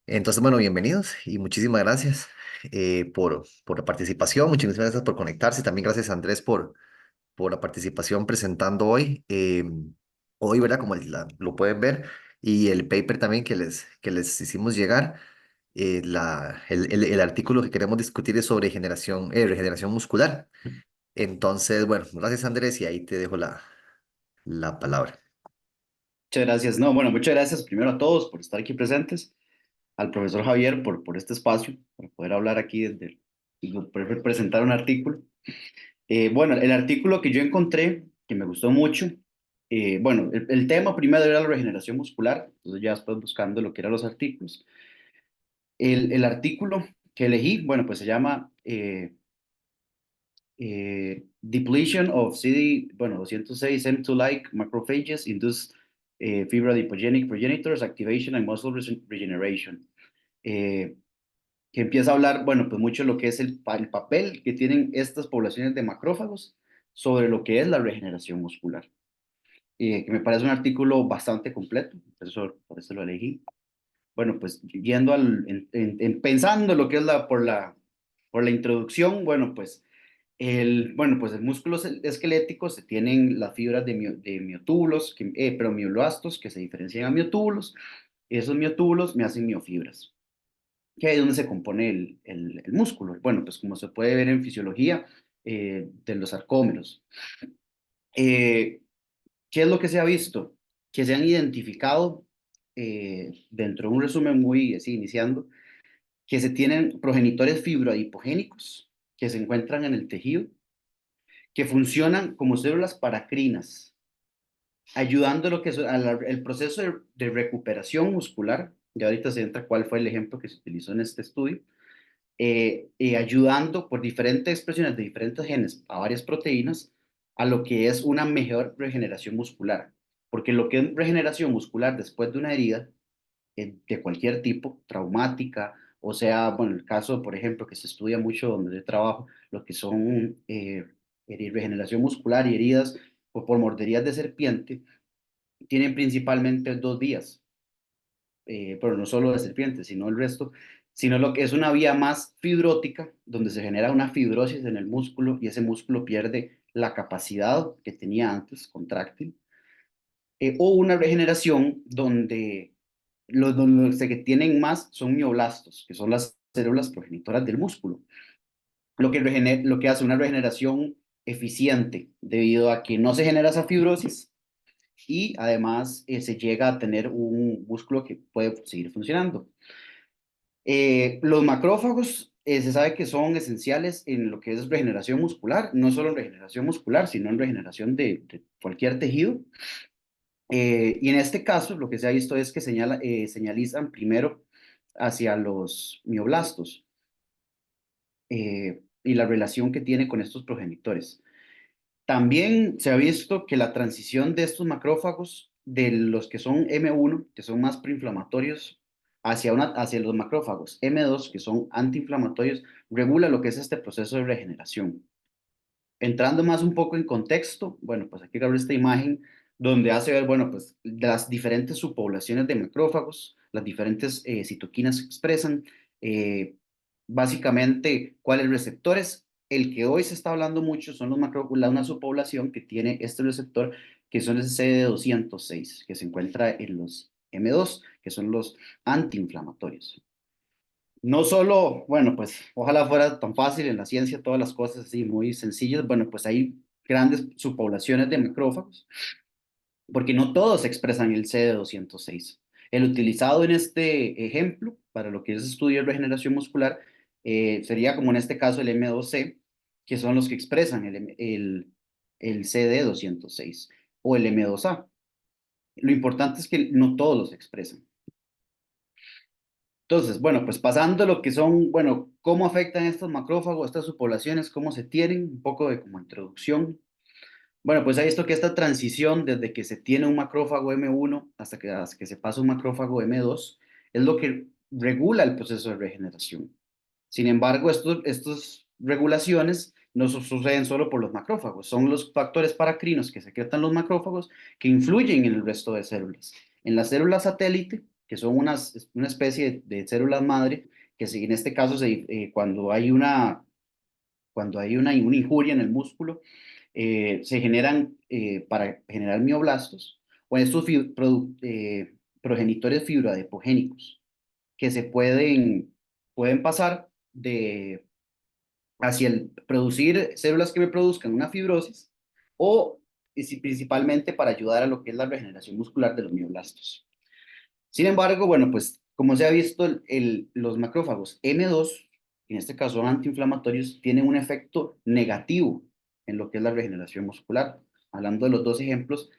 Entonces, bueno, bienvenidos y muchísimas gracias por la participación, muchísimas gracias por conectarse, también gracias Andrés por la participación presentando hoy. Hoy, ¿verdad? Como lo pueden ver, y el paper también que les hicimos llegar, el artículo que queremos discutir es sobre regeneración muscular. Entonces, bueno, gracias Andrés y ahí te dejo la palabra. Muchas gracias. No, bueno, muchas gracias primero a todos por estar aquí presentes, al profesor Javier por este espacio, para poder hablar aquí y poder presentar un artículo. Bueno, el artículo que yo encontré, que me gustó mucho, bueno, el tema primero era la regeneración muscular, entonces ya después buscando lo que eran los artículos. El artículo que elegí, bueno, pues se llama Depletion of CD, bueno, 206 M2-like macrophages induce fibroadipogenic progenitors, activation and muscle regeneration. Eh, que empieza a hablar, bueno, pues mucho de lo que es el papel que tienen estas poblaciones de macrófagos sobre lo que es la regeneración muscular. Que me parece un artículo bastante completo, por eso lo elegí. Bueno, pues yendo pensando lo que es por la introducción, bueno, pues pues el músculo esquelético se tienen las fibras de miotúbulos, pero mioblastos, que se diferencian a miotúbulos. Esos miotúbulos me hacen miofibras, que ahí es donde se compone el músculo. Bueno, pues como se puede ver en fisiología de los sarcómeros. Eh, ¿Qué es lo que se ha visto? Que se han identificado, dentro de un resumen muy así, iniciando, que se tienen progenitores fibroadipogénicos que se encuentran en el tejido, que funcionan como células paracrinas, ayudando a lo que es el proceso de recuperación muscular. Y ahorita se entra cuál fue el ejemplo que se utilizó en este estudio, ayudando por diferentes expresiones de diferentes genes a varias proteínas a lo que es una mejor regeneración muscular. Porque lo que es regeneración muscular después de una herida, de cualquier tipo, traumática, o sea, bueno, el caso, por ejemplo, que se estudia mucho donde yo trabajo, lo que son regeneración muscular y heridas por morderías de serpiente, tienen principalmente dos vías, pero no solo de serpientes, sino el resto, sino lo que es una vía más fibrótica, donde se genera una fibrosis en el músculo y ese músculo pierde la capacidad que tenía antes, contráctil, o una regeneración donde los que tienen más son mioblastos, que son las células progenitoras del músculo, lo que hace una regeneración eficiente debido a que no se genera esa fibrosis y además se llega a tener un músculo que puede seguir funcionando. Los macrófagos se sabe que son esenciales en lo que es regeneración muscular, no solo en regeneración muscular, sino en regeneración de cualquier tejido. Y en este caso, lo que se ha visto es que señalizan primero hacia los mioblastos y la relación que tiene con estos progenitores. También se ha visto que la transición de estos macrófagos, de los que son M1, que son más proinflamatorios, hacia los macrófagos M2, que son antiinflamatorios, regula lo que es este proceso de regeneración. Entrando más un poco en contexto, bueno, pues aquí abre esta imagen donde hace ver, bueno, pues las diferentes subpoblaciones de macrófagos, las diferentes citoquinas que expresan, eh, básicamente cuáles receptores. El que hoy se está hablando mucho son los macrófagos, una subpoblación que tiene este receptor, que son el CD206, que se encuentra en los M2, que son los antiinflamatorios. No solo, bueno, pues ojalá fuera tan fácil en la ciencia, todas las cosas así muy sencillas, bueno, pues hay grandes subpoblaciones de macrófagos, porque no todos expresan el CD206. El utilizado en este ejemplo, para lo que es estudio de regeneración muscular, sería como en este caso el M2C, que son los que expresan el CD206 o el M2A. Lo importante es que no todos los expresan. Entonces, bueno, pues pasando a lo que son, bueno, cómo afectan estos macrófagos, estas subpoblaciones, cómo se tienen, un poco de como introducción. Bueno, pues hay esto que esta transición desde que se tiene un macrófago M1 hasta que se pasa un macrófago M2 es lo que regula el proceso de regeneración. Sin embargo, estas regulaciones no suceden solo por los macrófagos, son los factores paracrinos que secretan los macrófagos que influyen en el resto de células. En las células satélite, que son una especie de células madre, que en este caso cuando hay una injuria en el músculo, se generan para generar mioblastos o estos progenitores fibroadipogénicos que pueden pasar hacia el producir células que me produzcan una fibrosis o principalmente para ayudar a lo que es la regeneración muscular de los mioblastos. Sin embargo, bueno, pues como se ha visto, los macrófagos M2, en este caso antiinflamatorios, tienen un efecto negativo en lo que es la regeneración muscular. Hablando de los dos ejemplos,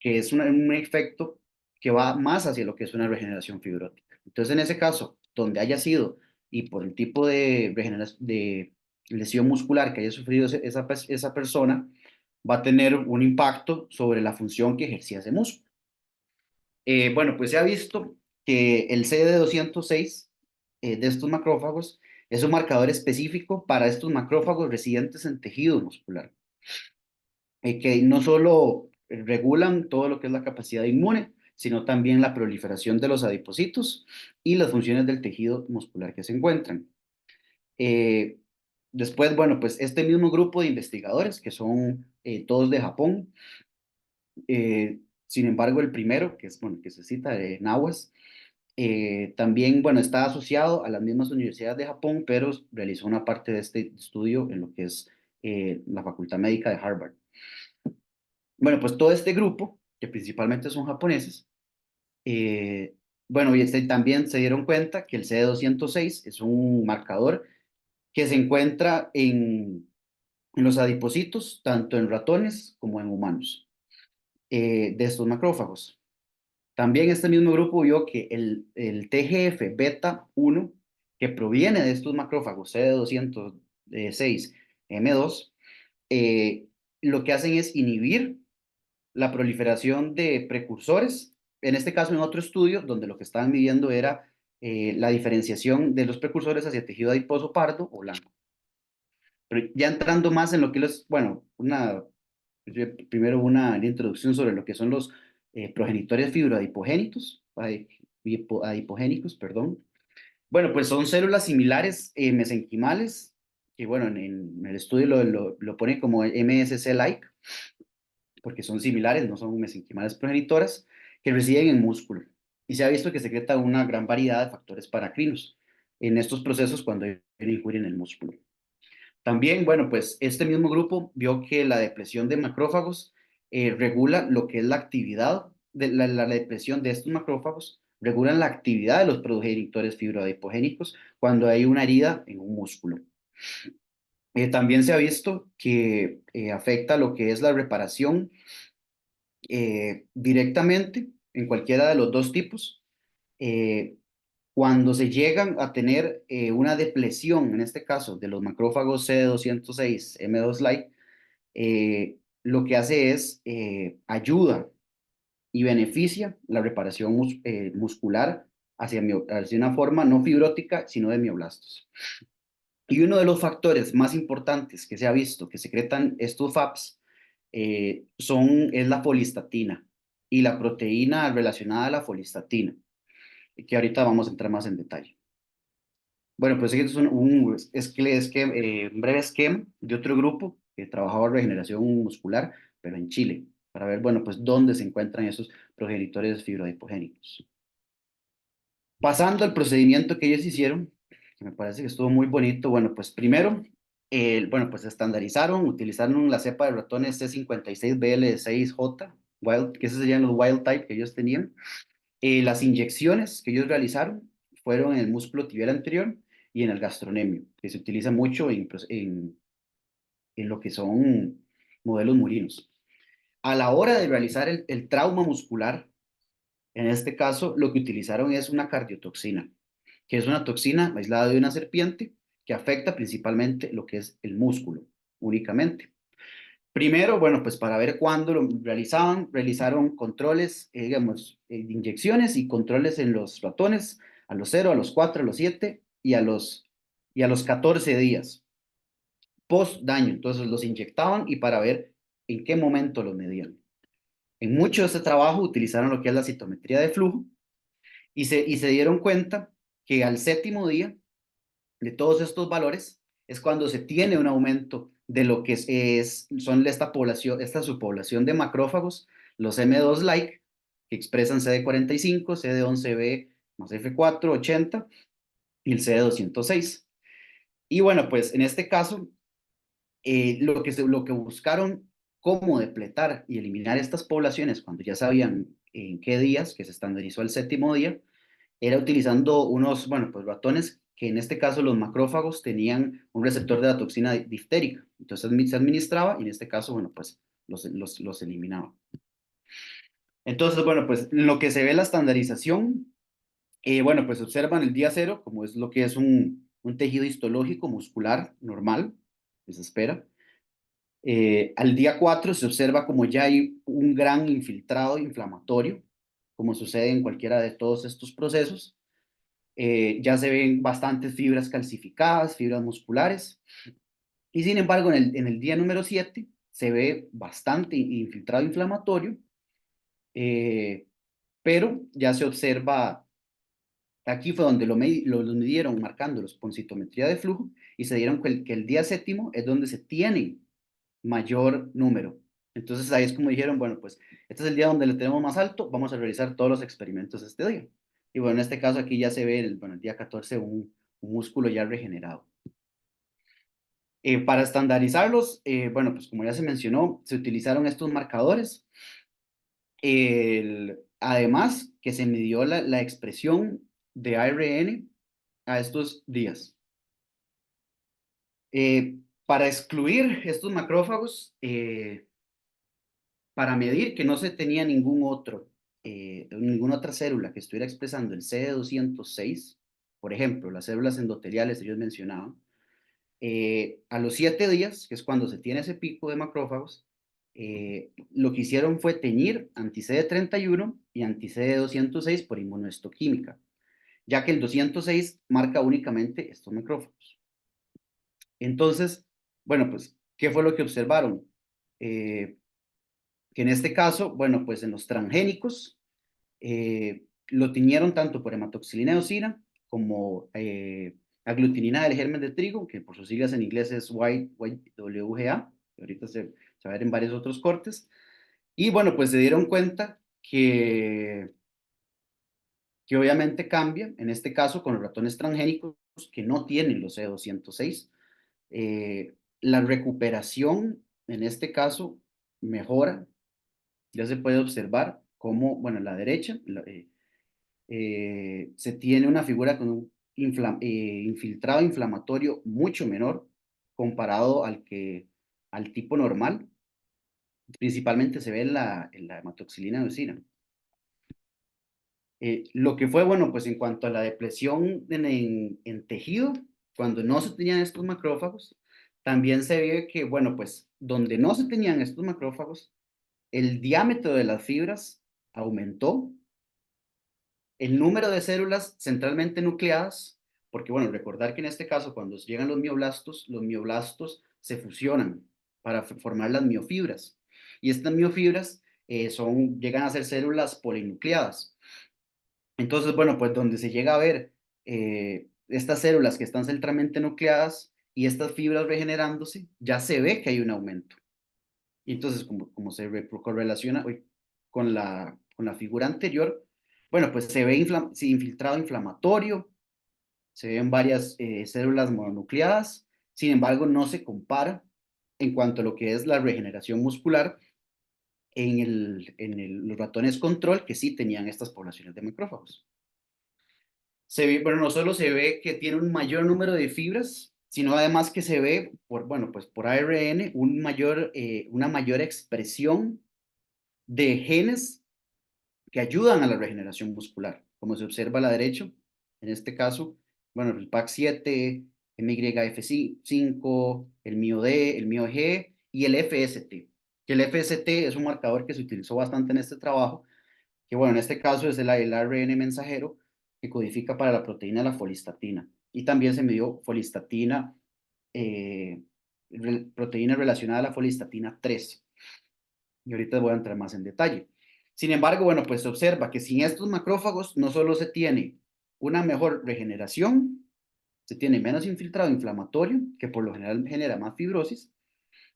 que es un efecto que va más hacia lo que es una regeneración fibrótica. Entonces, en ese caso, donde haya sido y por el tipo de lesión muscular que haya sufrido esa persona, va a tener un impacto sobre la función que ejercía ese músculo. Bueno, pues se ha visto que el CD206 de estos macrófagos es un marcador específico para estos macrófagos residentes en tejido muscular, que no solo regulan todo lo que es la capacidad inmune, sino también la proliferación de los adipocitos y las funciones del tejido muscular que se encuentran. Eh, Después, bueno, pues este mismo grupo de investigadores, que son todos de Japón, sin embargo, el primero, que es, bueno, que se cita de Nahuas, también, bueno, está asociado a las mismas universidades de Japón, pero realizó una parte de este estudio en lo que es la Facultad Médica de Harvard. Bueno, pues todo este grupo, que principalmente son japoneses, eh, bueno, y también se dieron cuenta que el CD206 es un marcador que se encuentra en los adipocitos, tanto en ratones como en humanos, de estos macrófagos. También este mismo grupo vio que el TGF beta 1, que proviene de estos macrófagos CD206 M2, eh, lo que hacen es inhibir la proliferación de precursores, en este caso en otro estudio, donde lo que estaban midiendo era la diferenciación de los precursores hacia tejido adiposo pardo o blanco. Pero ya entrando más en lo que es, bueno, primero una introducción sobre lo que son los progenitores fibroadipogénicos, adipogénicos, perdón. Bueno, pues son células similares mesenquimales, que bueno, en el estudio lo pone como MSC-like, porque son similares, no son mesenquimales progenitoras, que residen en músculo. Y se ha visto que secreta una gran variedad de factores paracrinos en estos procesos cuando hay una injuria en el músculo. También, bueno, pues este mismo grupo vio que la depresión de macrófagos regula lo que es la actividad, la depresión de estos macrófagos, regulan la actividad de los progenitores fibroadipogénicos cuando hay una herida en un músculo. También se ha visto que afecta lo que es la reparación directamente en cualquiera de los dos tipos. Eh, Cuando se llegan a tener una depresión, en este caso de los macrófagos CD206 M2-like, lo que hace es ayuda y beneficia la reparación muscular hacia una forma no fibrótica, sino de mioblastos. Y uno de los factores más importantes que se ha visto que secretan estos FAPs es la folistatina y la proteína relacionada a la folistatina, que ahorita vamos a entrar más en detalle. Bueno, pues este es un breve esquema de otro grupo que trabajaba en regeneración muscular, pero en Chile, para ver, bueno, pues dónde se encuentran esos progenitores fibroadipogénicos. Pasando al procedimiento que ellos hicieron, que me parece que estuvo muy bonito, bueno, pues primero, bueno, pues estandarizaron, utilizaron la cepa de ratones C56BL6J, que esos serían los wild type que ellos tenían. Las inyecciones que ellos realizaron fueron en el músculo tibial anterior y en el gastrocnemio, que se utiliza mucho en lo que son modelos murinos. A la hora de realizar el trauma muscular, en este caso, lo que utilizaron es una cardiotoxina, que es una toxina aislada de una serpiente que afecta principalmente lo que es el músculo únicamente. Primero, bueno, pues para ver cuándo lo realizaron controles, digamos, de inyecciones y controles en los ratones a los 0, a los 4, a los 7 y a los 14 días post daño. Entonces los inyectaban y para ver en qué momento los medían. En mucho de este trabajo utilizaron lo que es la citometría de flujo y se dieron cuenta que al séptimo día de todos estos valores es cuando se tiene un aumento de lo que son esta población, esta subpoblación de macrófagos, los M2-like, que expresan CD45, CD11B más F4, 80, y el CD206. Y bueno, pues en este caso, lo que buscaron cómo depletar y eliminar estas poblaciones cuando ya sabían en qué días, que se estandarizó el séptimo día, era utilizando unos, bueno, pues ratones que en este caso los macrófagos tenían un receptor de la toxina diftérica. Entonces se administraba y en este caso, bueno, pues los eliminaba. Entonces, bueno, pues lo que se ve la estandarización, bueno, pues observan el día cero, como es lo que es un tejido histológico muscular normal, que se espera. Al día 4 se observa como ya hay un gran infiltrado inflamatorio, como sucede en cualquiera de todos estos procesos. Ya se ven bastantes fibras calcificadas, fibras musculares, y sin embargo en el día número 7 se ve bastante infiltrado inflamatorio, eh, pero ya se observa, aquí fue donde lo midieron marcándolos con citometría de flujo y se dieron que el día séptimo es donde se tiene mayor número. Entonces ahí es como dijeron, bueno, pues este es el día donde le tenemos más alto, vamos a realizar todos los experimentos este día. Y bueno, en este caso aquí ya se ve, bueno, el día 14 un músculo ya regenerado. Para estandarizarlos, bueno, pues como ya se mencionó, se utilizaron estos marcadores. Además, que se midió la expresión de ARN a estos días. Para excluir estos macrófagos, para medir que no se tenía ninguna otra célula que estuviera expresando el CD206, por ejemplo, las células endoteliales ellos mencionaban, a los 7 días, que es cuando se tiene ese pico de macrófagos, lo que hicieron fue teñir anti-CD31 y anti-CD206 por inmunohistoquímica, ya que el 206 marca únicamente estos macrófagos. Entonces, bueno, pues, ¿qué fue lo que observaron? Que en este caso, bueno, pues en los transgénicos, lo tiñeron tanto por hematoxilina eosina como aglutinina del germen de trigo, que por sus siglas en inglés es YWGA, que ahorita se va a ver en varios otros cortes. Y bueno, pues se dieron cuenta que obviamente cambia, en este caso con los ratones transgénicos que no tienen los C206, la recuperación en este caso mejora. Ya se puede observar cómo, bueno, a la derecha se tiene una figura con un infiltrado inflamatorio mucho menor comparado al tipo normal. Principalmente se ve en la hematoxilina eosina. Lo que fue, bueno, pues en cuanto a la depresión en tejido, cuando no se tenían estos macrófagos, también se ve que, bueno, pues donde no se tenían estos macrófagos, el diámetro de las fibras aumentó, el número de células centralmente nucleadas, porque bueno, recordar que en este caso cuando llegan los mioblastos se fusionan para formar las miofibras, y estas miofibras llegan a ser células polinucleadas. Entonces, bueno, pues donde se llega a ver estas células que están centralmente nucleadas y estas fibras regenerándose, ya se ve que hay un aumento. Y entonces, como se correlaciona con la figura anterior, bueno, pues se ve sí, infiltrado inflamatorio, se ven varias células mononucleadas, sin embargo, no se compara en cuanto a lo que es la regeneración muscular los ratones control que sí tenían estas poblaciones de macrófagos. Bueno, no solo se ve que tiene un mayor número de fibras, sino además que se ve bueno, pues por ARN una mayor expresión de genes que ayudan a la regeneración muscular, como se observa a la derecha, en este caso, bueno, el PAC7, MYF5, el MIO-D, el MIO-G y el FST, que el FST es un marcador que se utilizó bastante en este trabajo, que bueno, en este caso es el ARN mensajero que codifica para la proteína de la folistatina, y también se midió folistatina, eh, proteína relacionada a la folistatina 3, y ahorita voy a entrar más en detalle. Sin embargo, bueno, pues se observa que sin estos macrófagos no solo se tiene una mejor regeneración, se tiene menos infiltrado inflamatorio, que por lo general genera más fibrosis,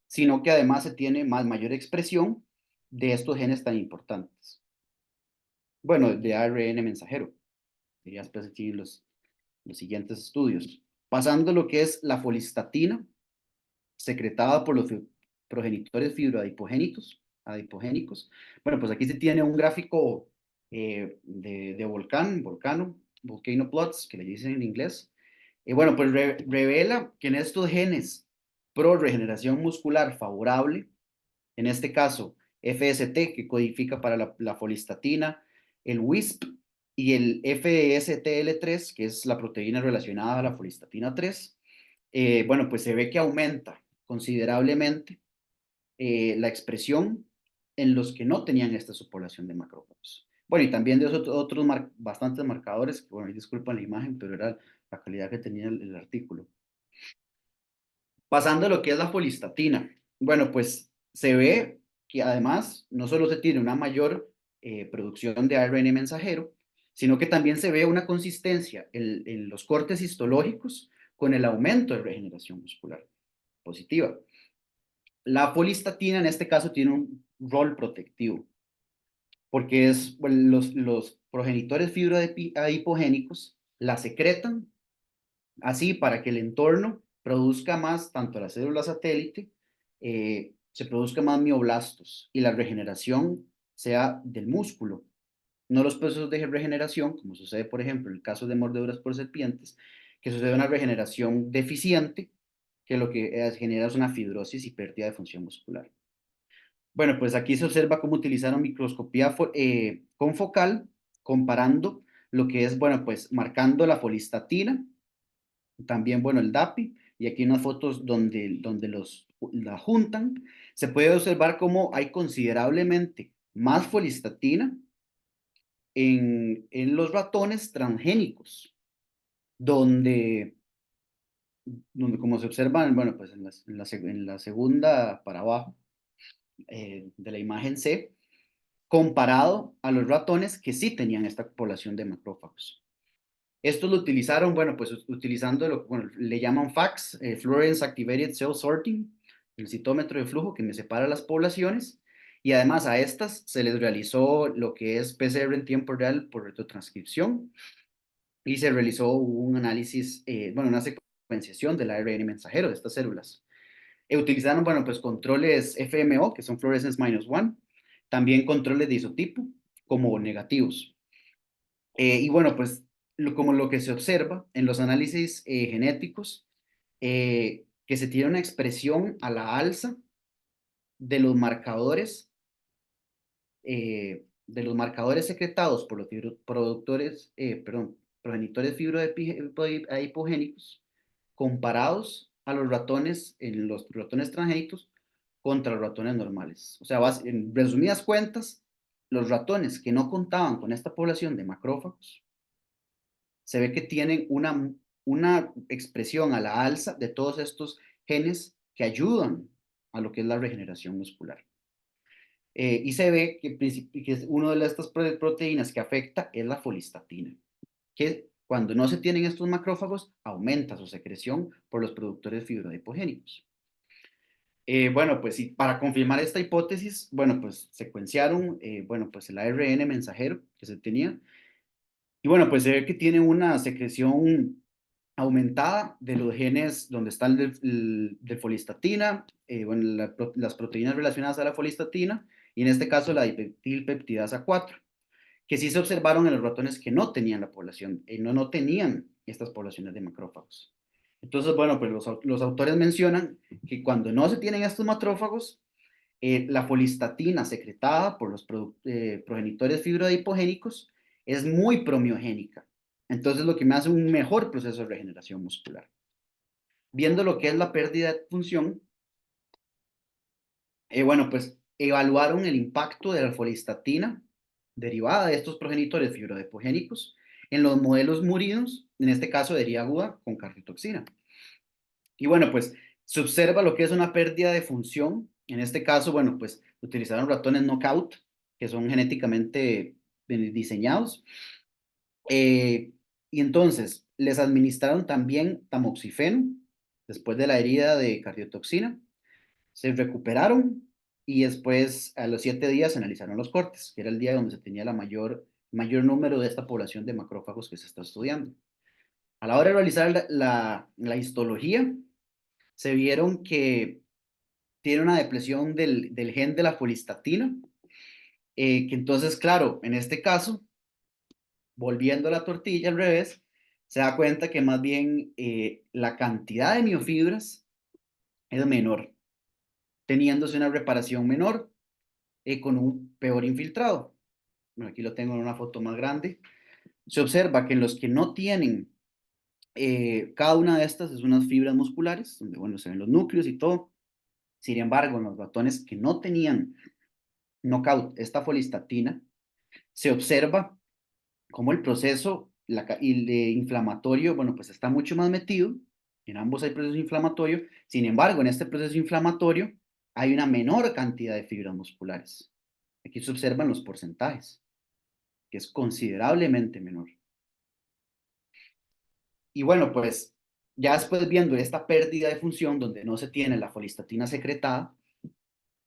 sino que además se tiene mayor expresión de estos genes tan importantes. Bueno, de ARN mensajero, diría después aquí los siguientes estudios. Pasando lo que es la folistatina, secretada por los progenitores adipogénicos. Bueno, pues aquí se tiene un gráfico de volcano plots, que le dicen en inglés. Bueno, pues revela que en estos genes pro regeneración muscular favorable, en este caso FST, que codifica para la folistatina, el WISP y el FSTL3, que es la proteína relacionada a la folistatina 3, bueno, pues se ve que aumenta considerablemente la expresión en los que no tenían esta subpoblación de macrófagos. Bueno, y también de otros bastantes marcadores, que, bueno, disculpan la imagen, pero era la calidad que tenía el artículo. Pasando a lo que es la folistatina. Bueno, pues se ve que además no solo se tiene una mayor producción de ARN mensajero, sino que también se ve una consistencia en los cortes histológicos con el aumento de regeneración muscular positiva. La folistatina en este caso tiene un rol protectivo, porque es, bueno, los progenitores fibroadipogénicos la secretan así para que el entorno produzca más, tanto la célula satélite, se produzca más mioblastos y la regeneración sea del músculo, no los procesos de regeneración, como sucede, por ejemplo, en el caso de mordeduras por serpientes, que sucede una regeneración deficiente, que lo que genera es una fibrosis y pérdida de función muscular. Bueno, pues aquí se observa cómo utilizaron microscopía confocal, comparando lo que es, bueno, pues marcando la folistatina, también, bueno, el DAPI, y aquí unas fotos donde la juntan, se puede observar cómo hay considerablemente más folistatina en los ratones transgénicos, donde, donde como se observa, bueno, pues en la segunda para abajo de la imagen C, comparado a los ratones que sí tenían esta población de macrófagos. Estos lo utilizaron, bueno, pues utilizando lo que bueno, le llaman FACS, Fluorescence Activated Cell Sorting, el citómetro de flujo que me separa las poblaciones, y además a estas se les realizó lo que es PCR en tiempo real por retrotranscripción, y se realizó un análisis, bueno, una secuenciación del ARN mensajero de estas células. Utilizaron, bueno, pues controles FMO, que son Fluorescence Minus One, también controles de isotipo como negativos. Y bueno, pues como lo que se observa en los análisis genéticos, que se tiene una expresión a la alza de los marcadores, secretados por los progenitores fibroadipogénicos comparados a los ratones, en los ratones transgénicos contra los ratones normales. O sea, en resumidas cuentas, los ratones que no contaban con esta población de macrófagos se ve que tienen una expresión a la alza de todos estos genes que ayudan a lo que es la regeneración muscular. Y se ve que es una de estas proteínas que afecta es la folistatina, que cuando no se tienen estos macrófagos aumenta su secreción por los productores fibroadipogénicos. Bueno, pues para confirmar esta hipótesis, bueno, pues secuenciaron, bueno, pues el ARN mensajero que se tenía. Y bueno, pues se ve que tiene una secreción aumentada de los genes donde está de folistatina, bueno, las proteínas relacionadas a la folistatina, y en este caso la dimetilpeptidasa 4, que sí se observaron en los ratones que no tenían la población, no tenían estas poblaciones de macrófagos. Entonces, bueno, pues los autores mencionan que cuando no se tienen estos macrófagos, la folistatina secretada por los progenitores fibroadipogénicos es muy promiogénica. Entonces, lo que me hace un mejor proceso de regeneración muscular. Viendo lo que es la pérdida de función, bueno, pues evaluaron el impacto de la folistatina derivada de estos progenitores fibroadipogénicos en los modelos murinos, en este caso de herida aguda con cardiotoxina. Y bueno, pues se observa lo que es una pérdida de función. En este caso, bueno, pues utilizaron ratones knockout que son genéticamente diseñados. Eh, y entonces les administraron también tamoxifeno después de la herida de cardiotoxina, se recuperaron y después a los 7 días se analizaron los cortes, que era el día donde se tenía mayor número de esta población de macrófagos que se está estudiando. A la hora de realizar la histología, se vieron que tiene una depresión del gen de la folistatina, que entonces, claro, en este caso, volviendo la tortilla al revés, se da cuenta que más bien la cantidad de miofibras es menor, teniéndose una reparación menor con un peor infiltrado. Bueno, aquí lo tengo en una foto más grande. Se observa que en los que no tienen cada una de estas es unas fibras musculares, donde bueno, se ven los núcleos y todo. Sin embargo, en los ratones que no tenían knockout esta folistatina, se observa cómo el proceso inflamatorio, bueno, pues está mucho más metido. En ambos hay proceso inflamatorio. Sin embargo, en este proceso inflamatorio hay una menor cantidad de fibras musculares. Aquí se observan los porcentajes, que es considerablemente menor. Y bueno, pues ya después viendo esta pérdida de función donde no se tiene la folistatina secretada,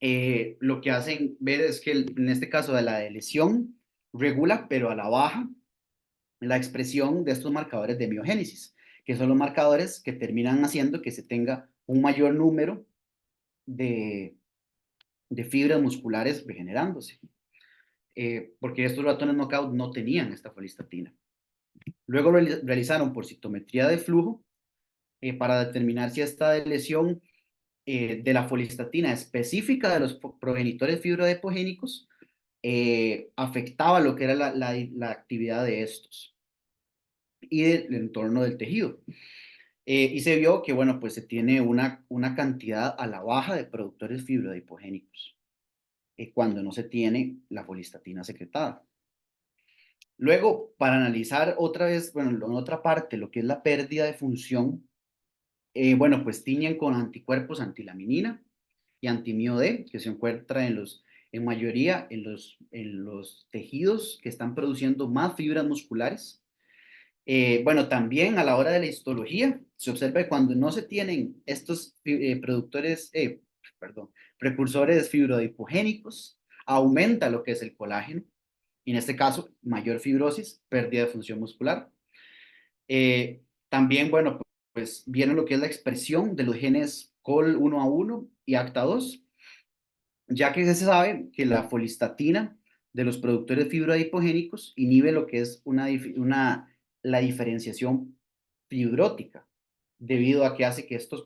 lo que hacen ver es que en este caso de la de lesión regula, pero a la baja, la expresión de estos marcadores de miogénesis, que son los marcadores que terminan haciendo que se tenga un mayor número de, de fibras musculares regenerándose, porque estos ratones knockout no tenían esta folistatina. Luego realizaron por citometría de flujo para determinar si esta lesión de la folistatina específica de los progenitores fibroadipogénicos afectaba lo que era la actividad de estos y del entorno del tejido. Y se vio que, bueno, pues se tiene una cantidad a la baja de productores fibroadipogénicos cuando no se tiene la folistatina secretada. Luego, para analizar otra vez, bueno, en otra parte, lo que es la pérdida de función, bueno, pues tiñen con anticuerpos antilaminina y antimio D, que se encuentra en mayoría en los tejidos que están produciendo más fibras musculares. Bueno, también a la hora de la histología, se observa que cuando no se tienen estos perdón, precursores fibrodipogénicos, aumenta lo que es el colágeno, y en este caso, mayor fibrosis, pérdida de función muscular. También, bueno, pues viene lo que es la expresión de los genes COL1A1 y ACTA2, ya que se sabe que la folistatina de los productores fibroadipogénicos inhibe lo que es la diferenciación fibrótica, debido a que hace que estos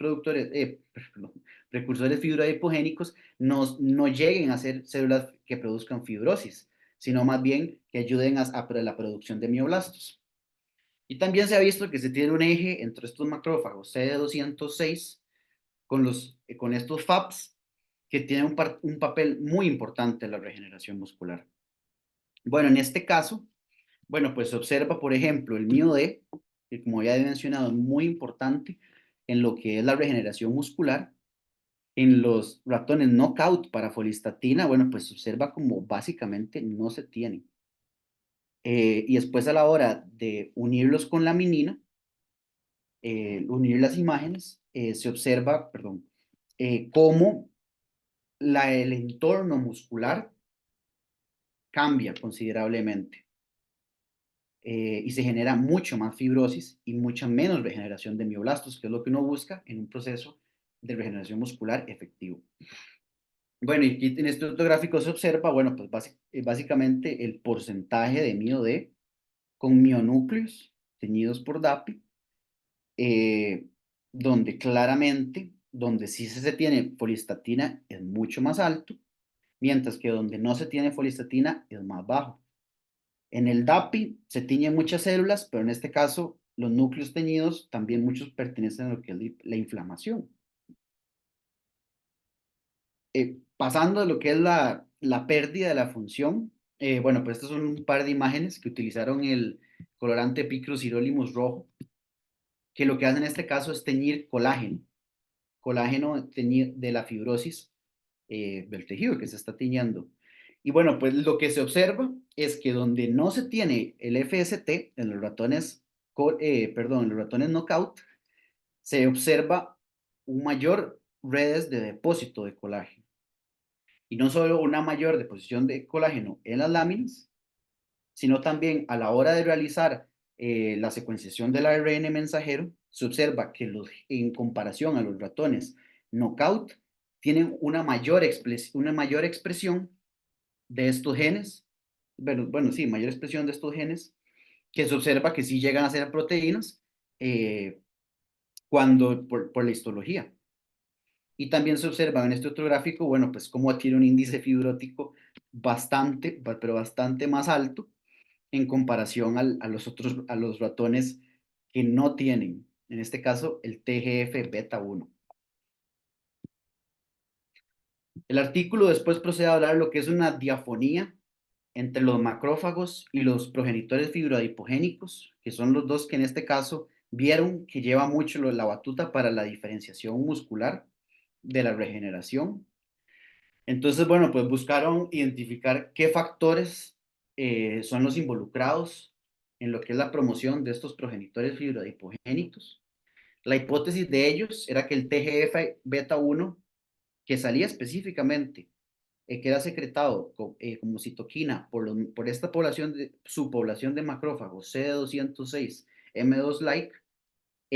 precursores fibroadipogénicos no lleguen a ser células que produzcan fibrosis, sino más bien que ayuden a la producción de mioblastos. Y también se ha visto que se tiene un eje entre estos macrófagos CD206 con estos FAPs que tienen un papel muy importante en la regeneración muscular. Bueno, en este caso, bueno, pues se observa, por ejemplo, el MIO-D, que como ya he mencionado, es muy importante en lo que es la regeneración muscular. En los ratones knockout para folistatina, bueno, pues se observa como básicamente no se tiene. Y después a la hora de unirlos con la minina, unir las imágenes, se observa, perdón, cómo el entorno muscular cambia considerablemente y se genera mucho más fibrosis y mucha menos regeneración de mioblastos, que es lo que uno busca en un proceso de regeneración muscular efectivo. Bueno, y aquí en este otro gráfico se observa, bueno, pues básicamente el porcentaje de MIO-D con mionúcleos teñidos por DAPI, eh, donde claramente, donde sí se tiene folistatina es mucho más alto, mientras que donde no se tiene folistatina es más bajo. En el DAPI se tiñen muchas células, pero en este caso los núcleos teñidos también muchos pertenecen a lo que es la inflamación. Pasando a lo que es la pérdida de la función, bueno, pues estas son un par de imágenes que utilizaron el colorante Picrocirolimus rojo, que lo que hace en este caso es teñir colágeno de la fibrosis del tejido que se está tiñendo. Y bueno, pues lo que se observa es que donde no se tiene el FST, en los ratones, en los ratones knockout, se observa un mayor redes de depósito de colágeno. Y no solo una mayor deposición de colágeno en las láminas, sino también a la hora de realizar la secuenciación del ARN mensajero, se observa que en comparación a los ratones knockout, tienen una mayor expresión de estos genes, bueno, sí, mayor expresión de estos genes, que se observa que sí llegan a ser proteínas por la histología. Y también se observa en este otro gráfico, bueno, pues cómo adquiere un índice fibrótico pero bastante más alto en comparación a los ratones que no tienen, en este caso, el TGF beta 1. El artículo después procede a hablar de lo que es una diafonía entre los macrófagos y los progenitores fibroadipogénicos, que son los dos que en este caso vieron que lleva mucho la batuta para la diferenciación muscular de la regeneración. Entonces, bueno, pues buscaron identificar qué factores son los involucrados en lo que es la promoción de estos progenitores fibroadipogénicos. La hipótesis de ellos era que el TGF beta 1, que salía específicamente, que era secretado como citoquina por esta subpoblación de macrófagos CD206 M2-like,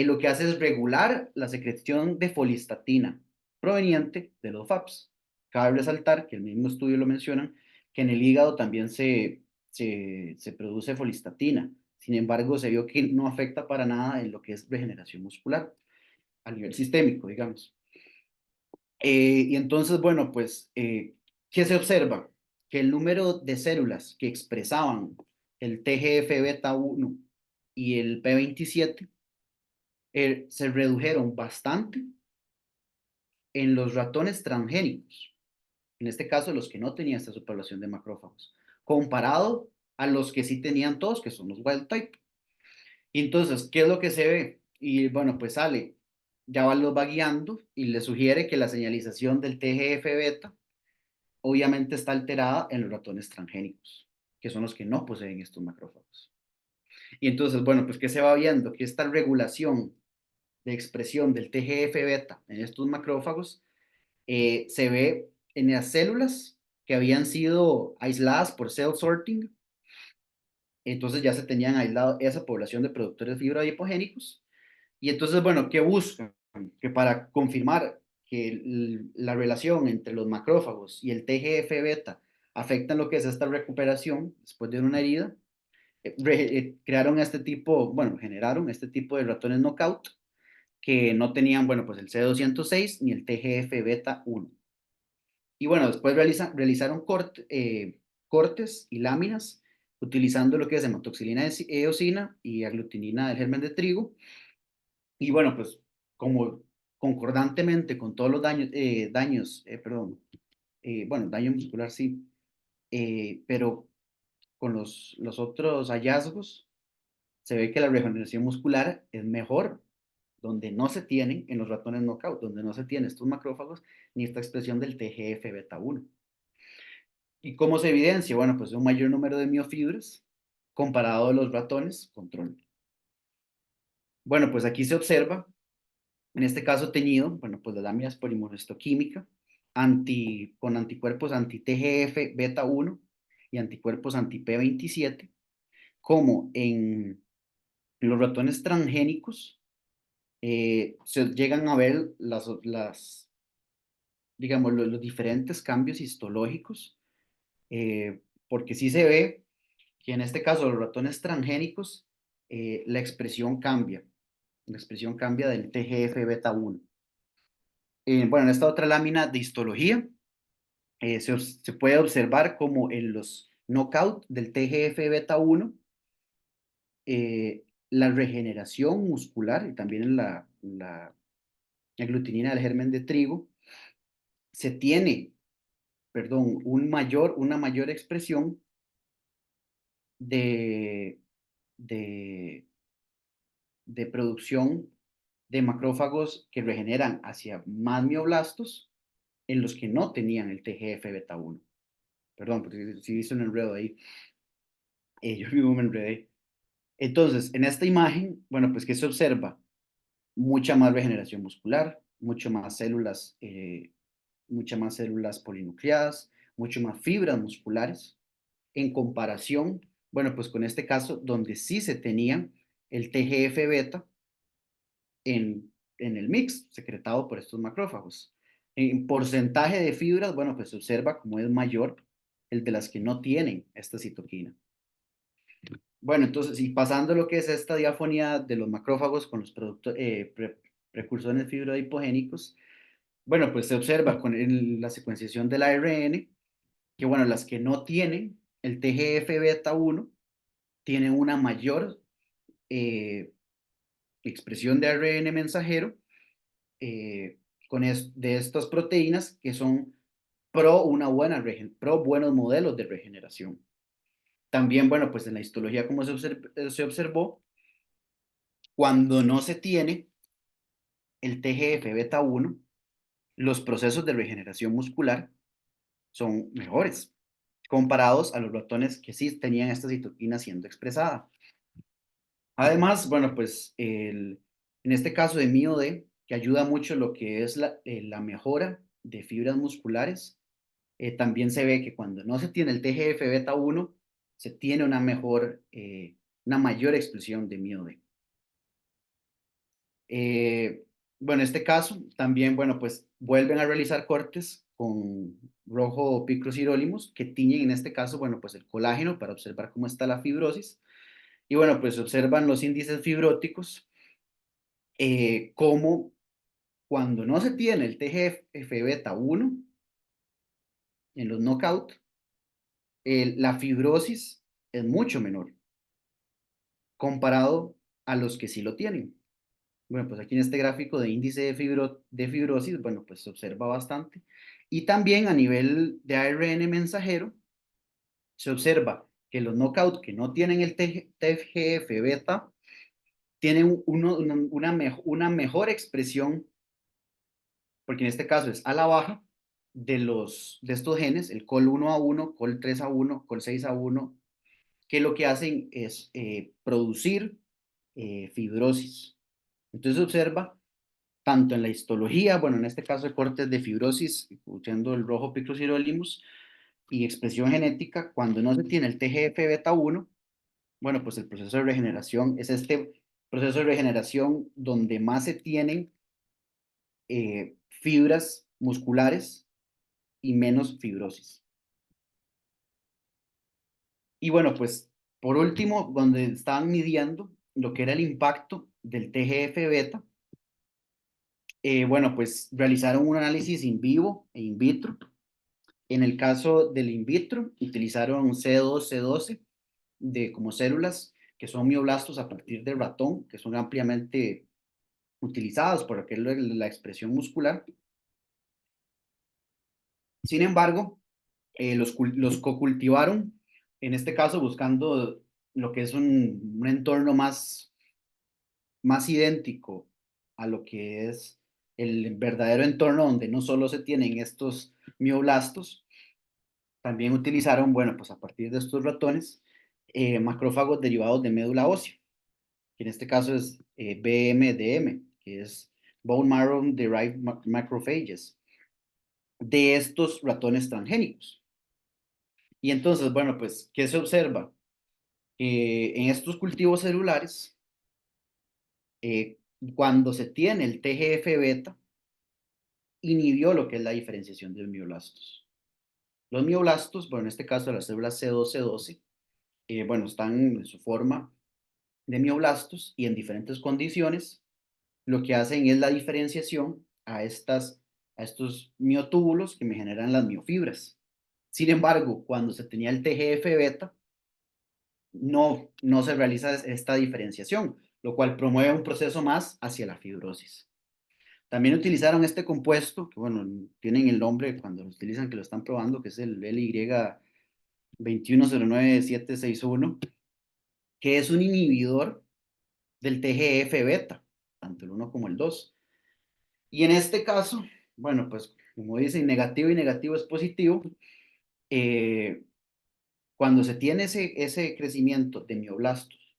lo que hace es regular la secreción de folistatina proveniente de los FAPs. Cabe resaltar que el mismo estudio lo mencionan, que en el hígado también se produce folistatina. Sin embargo, se vio que no afecta para nada en lo que es regeneración muscular a nivel sistémico, digamos. Y entonces, bueno, pues, ¿qué se observa? Que el número de células que expresaban el TGF beta 1 y el P27 se redujeron bastante en los ratones transgénicos, en este caso los que no tenían esta subpoblación de macrófagos, comparado a los que sí tenían todos, que son los wild type. Y entonces, ¿qué es lo que se ve? Y bueno, pues sale, los va guiando y le sugiere que la señalización del TGF beta obviamente está alterada en los ratones transgénicos, que son los que no poseen estos macrófagos. Y entonces, bueno, pues ¿qué se va viendo? Que esta regulación de expresión del TGF beta en estos macrófagos se ve en las células que habían sido aisladas por cell sorting. Entonces ya se tenían aislado esa población de productores fibroadipogénicos. Y entonces, bueno, ¿qué buscan? Que para confirmar que la relación entre los macrófagos y el TGF beta afectan lo que es esta recuperación después de una herida, crearon este tipo, bueno, generaron este tipo de ratones knockout que no tenían, bueno, pues el C206 ni el TGF beta 1. Y bueno, después realizaron cortes y láminas utilizando lo que es hematoxilina de eosina y aglutinina del germen de trigo. Y bueno, pues como concordantemente con todos los bueno, daño muscular sí, pero con los otros hallazgos se ve que la regeneración muscular es mejor donde no se tienen en los ratones knockout, donde no se tienen estos macrófagos ni esta expresión del TGF beta 1. ¿Y cómo se evidencia? Bueno, pues un mayor número de miofibras comparado a los ratones control. Bueno, pues aquí se observa, en este caso teñido, bueno, pues las láminas por inmunohistoquímica con anticuerpos anti-TGF beta 1 y anticuerpos anti-P27, como en los ratones transgénicos se llegan a ver digamos, los diferentes cambios histológicos, porque sí se ve que en este caso los ratones transgénicos, la expresión cambia del TGF beta 1. Bueno, en esta otra lámina de histología se puede observar como en los knockout del TGF beta 1, la regeneración muscular y también en la aglutinina del germen de trigo, se tiene, perdón, una mayor expresión de, de, de producción de macrófagos que regeneran hacia más mioblastos en los que no tenían el TGF beta 1. Perdón, porque sí hice un enredo ahí. Yo mismo me enredé. Entonces, en esta imagen, bueno, pues, ¿qué se observa? Mucha más regeneración muscular, muchas más células polinucleadas, mucho más fibras musculares, en comparación, bueno, pues con este caso, donde sí se tenía el TGF beta en el mix secretado por estos macrófagos. En porcentaje de fibras, bueno, pues se observa como es mayor el de las que no tienen esta citoquina. Bueno, entonces, y pasando lo que es esta diafonía de los macrófagos con los precursores fibroadipogénicos, bueno, pues se observa con la secuenciación del ARN que, bueno, las que no tienen el TGF beta 1 tienen una mayor eh, expresión de ARN mensajero eh, de estas proteínas que son pro buenos modelos de regeneración. También, bueno, pues en la histología, como se observó, cuando no se tiene el TGF beta 1, los procesos de regeneración muscular son mejores comparados a los ratones que sí tenían esta citoquina siendo expresada. Además, bueno, pues en este caso de MIO-D, que ayuda mucho lo que es la mejora de fibras musculares, también se ve que cuando no se tiene el TGF beta 1, se tiene una mayor expresión de MIO-D. Bueno, en este caso también, bueno, pues vuelven a realizar cortes con rojo picrosirolimus que tiñen en este caso, bueno, pues el colágeno para observar cómo está la fibrosis. Y bueno, pues observan los índices fibróticos, como cuando no se tiene el TGF beta 1 en los knockout, la fibrosis es mucho menor comparado a los que sí lo tienen. Bueno, pues aquí en este gráfico de índice de fibrosis, bueno, pues se observa bastante. Y también a nivel de ARN mensajero, se observa que los knockout que no tienen el TGF beta tienen una mejor expresión, porque en este caso es a la baja, de estos genes, el COL1A1, COL3A1, COL6A1, que lo que hacen es producir fibrosis. Entonces se observa tanto en la histología, bueno, en este caso de cortes de fibrosis, usando el rojo picrosirolimus, y expresión genética, cuando no se tiene el TGF beta 1, bueno, pues el proceso de regeneración es este proceso de regeneración donde más se tienen fibras musculares y menos fibrosis. Y bueno, pues por último, donde estaban midiendo lo que era el impacto del TGF beta, bueno, pues realizaron un análisis in vivo e in vitro. En el caso del in vitro, utilizaron C2, C12 como células que son mioblastos a partir del ratón, que son ampliamente utilizados por la expresión muscular. Sin embargo, los co-cultivaron, en este caso buscando lo que es un entorno más idéntico a lo que es el verdadero entorno donde no solo se tienen estos mioblastos, también utilizaron, bueno, pues a partir de estos ratones, macrófagos derivados de médula ósea, que en este caso es BMDM, que es Bone Marrow Derived Macrophages, de estos ratones transgénicos. Y entonces, bueno, pues, ¿qué se observa? En estos cultivos celulares, eh, cuando se tiene el TGF beta, inhibió lo que es la diferenciación de los mioblastos. Los mioblastos, bueno, en este caso las células C2, C12, bueno, están en su forma de mioblastos y en diferentes condiciones, lo que hacen es la diferenciación a estos miotúbulos que me generan las miofibras. Sin embargo, cuando se tenía el TGF beta, no se realiza esta diferenciación, lo cual promueve un proceso más hacia la fibrosis. También utilizaron este compuesto, que bueno, tienen el nombre cuando lo utilizan, que lo están probando, que es el LY2109761, que es un inhibidor del TGF beta, tanto el 1 como el 2. Y en este caso, bueno, pues como dicen, negativo y negativo es positivo. cuando se tiene ese crecimiento de mioblastos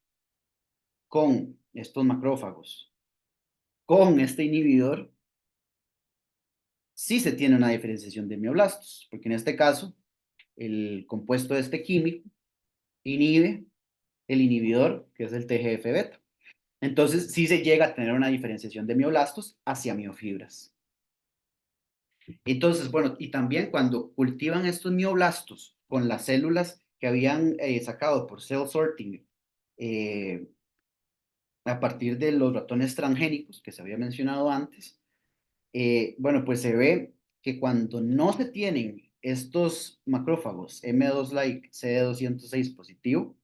con estos macrófagos, con este inhibidor, sí se tiene una diferenciación de mioblastos, porque en este caso, el compuesto de este químico inhibe el inhibidor, que es el TGF-beta. Entonces, sí se llega a tener una diferenciación de mioblastos hacia miofibras. Entonces, bueno, y también cuando cultivan estos mioblastos con las células que habían sacado por cell sorting eh, a partir de los ratones transgénicos que se había mencionado antes, bueno, pues se ve que cuando no se tienen estos macrófagos M2-like CD206 positivo,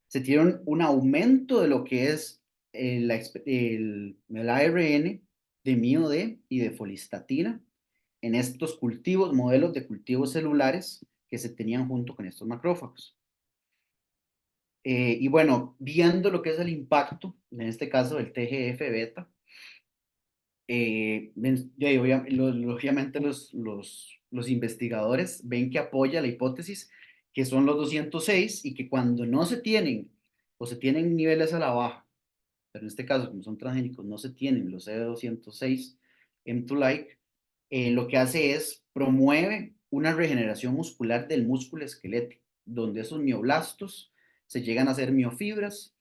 se tiene un aumento de lo que es el ARN de MIO-D y de folistatina en estos cultivos, modelos de cultivos celulares que se tenían junto con estos macrófagos. Y bueno, viendo lo que es el impacto, en este caso del TGF-beta, obviamente los investigadores ven que apoya la hipótesis que son los 206 y que cuando no se tienen o se tienen niveles a la baja, pero en este caso como son transgénicos no se tienen los CD206 M2-like, lo que hace es promueve una regeneración muscular del músculo esquelético, donde esos mioblastos se llegan a hacer miofibras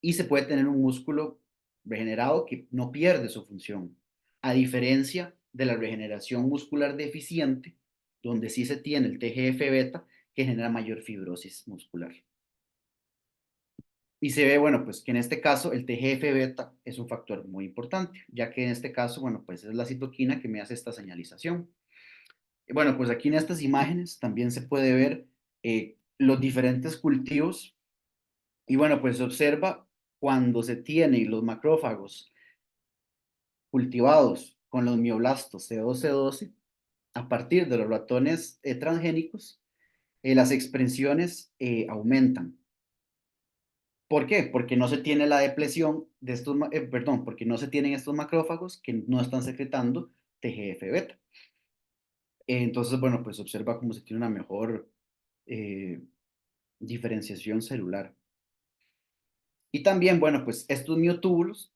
y se puede tener un músculo regenerado que no pierde su función, a diferencia de la regeneración muscular deficiente, donde sí se tiene el TGF-beta que genera mayor fibrosis muscular. Y se ve, bueno, pues que en este caso el TGF-beta es un factor muy importante, ya que en este caso, bueno, pues es la citoquina que me hace esta señalización. Bueno, pues aquí en estas imágenes también se puede ver los diferentes cultivos y bueno, pues se observa cuando se tienen los macrófagos cultivados con los mioblastos C12 a partir de los ratones transgénicos, las expresiones aumentan. ¿Por qué? Porque no se tiene la depresión de estos, perdón, porque no se tienen estos macrófagos que no están secretando TGF-beta. Entonces, bueno, pues observa cómo se tiene una mejor eh, diferenciación celular. Y también, bueno, pues estos miotubos,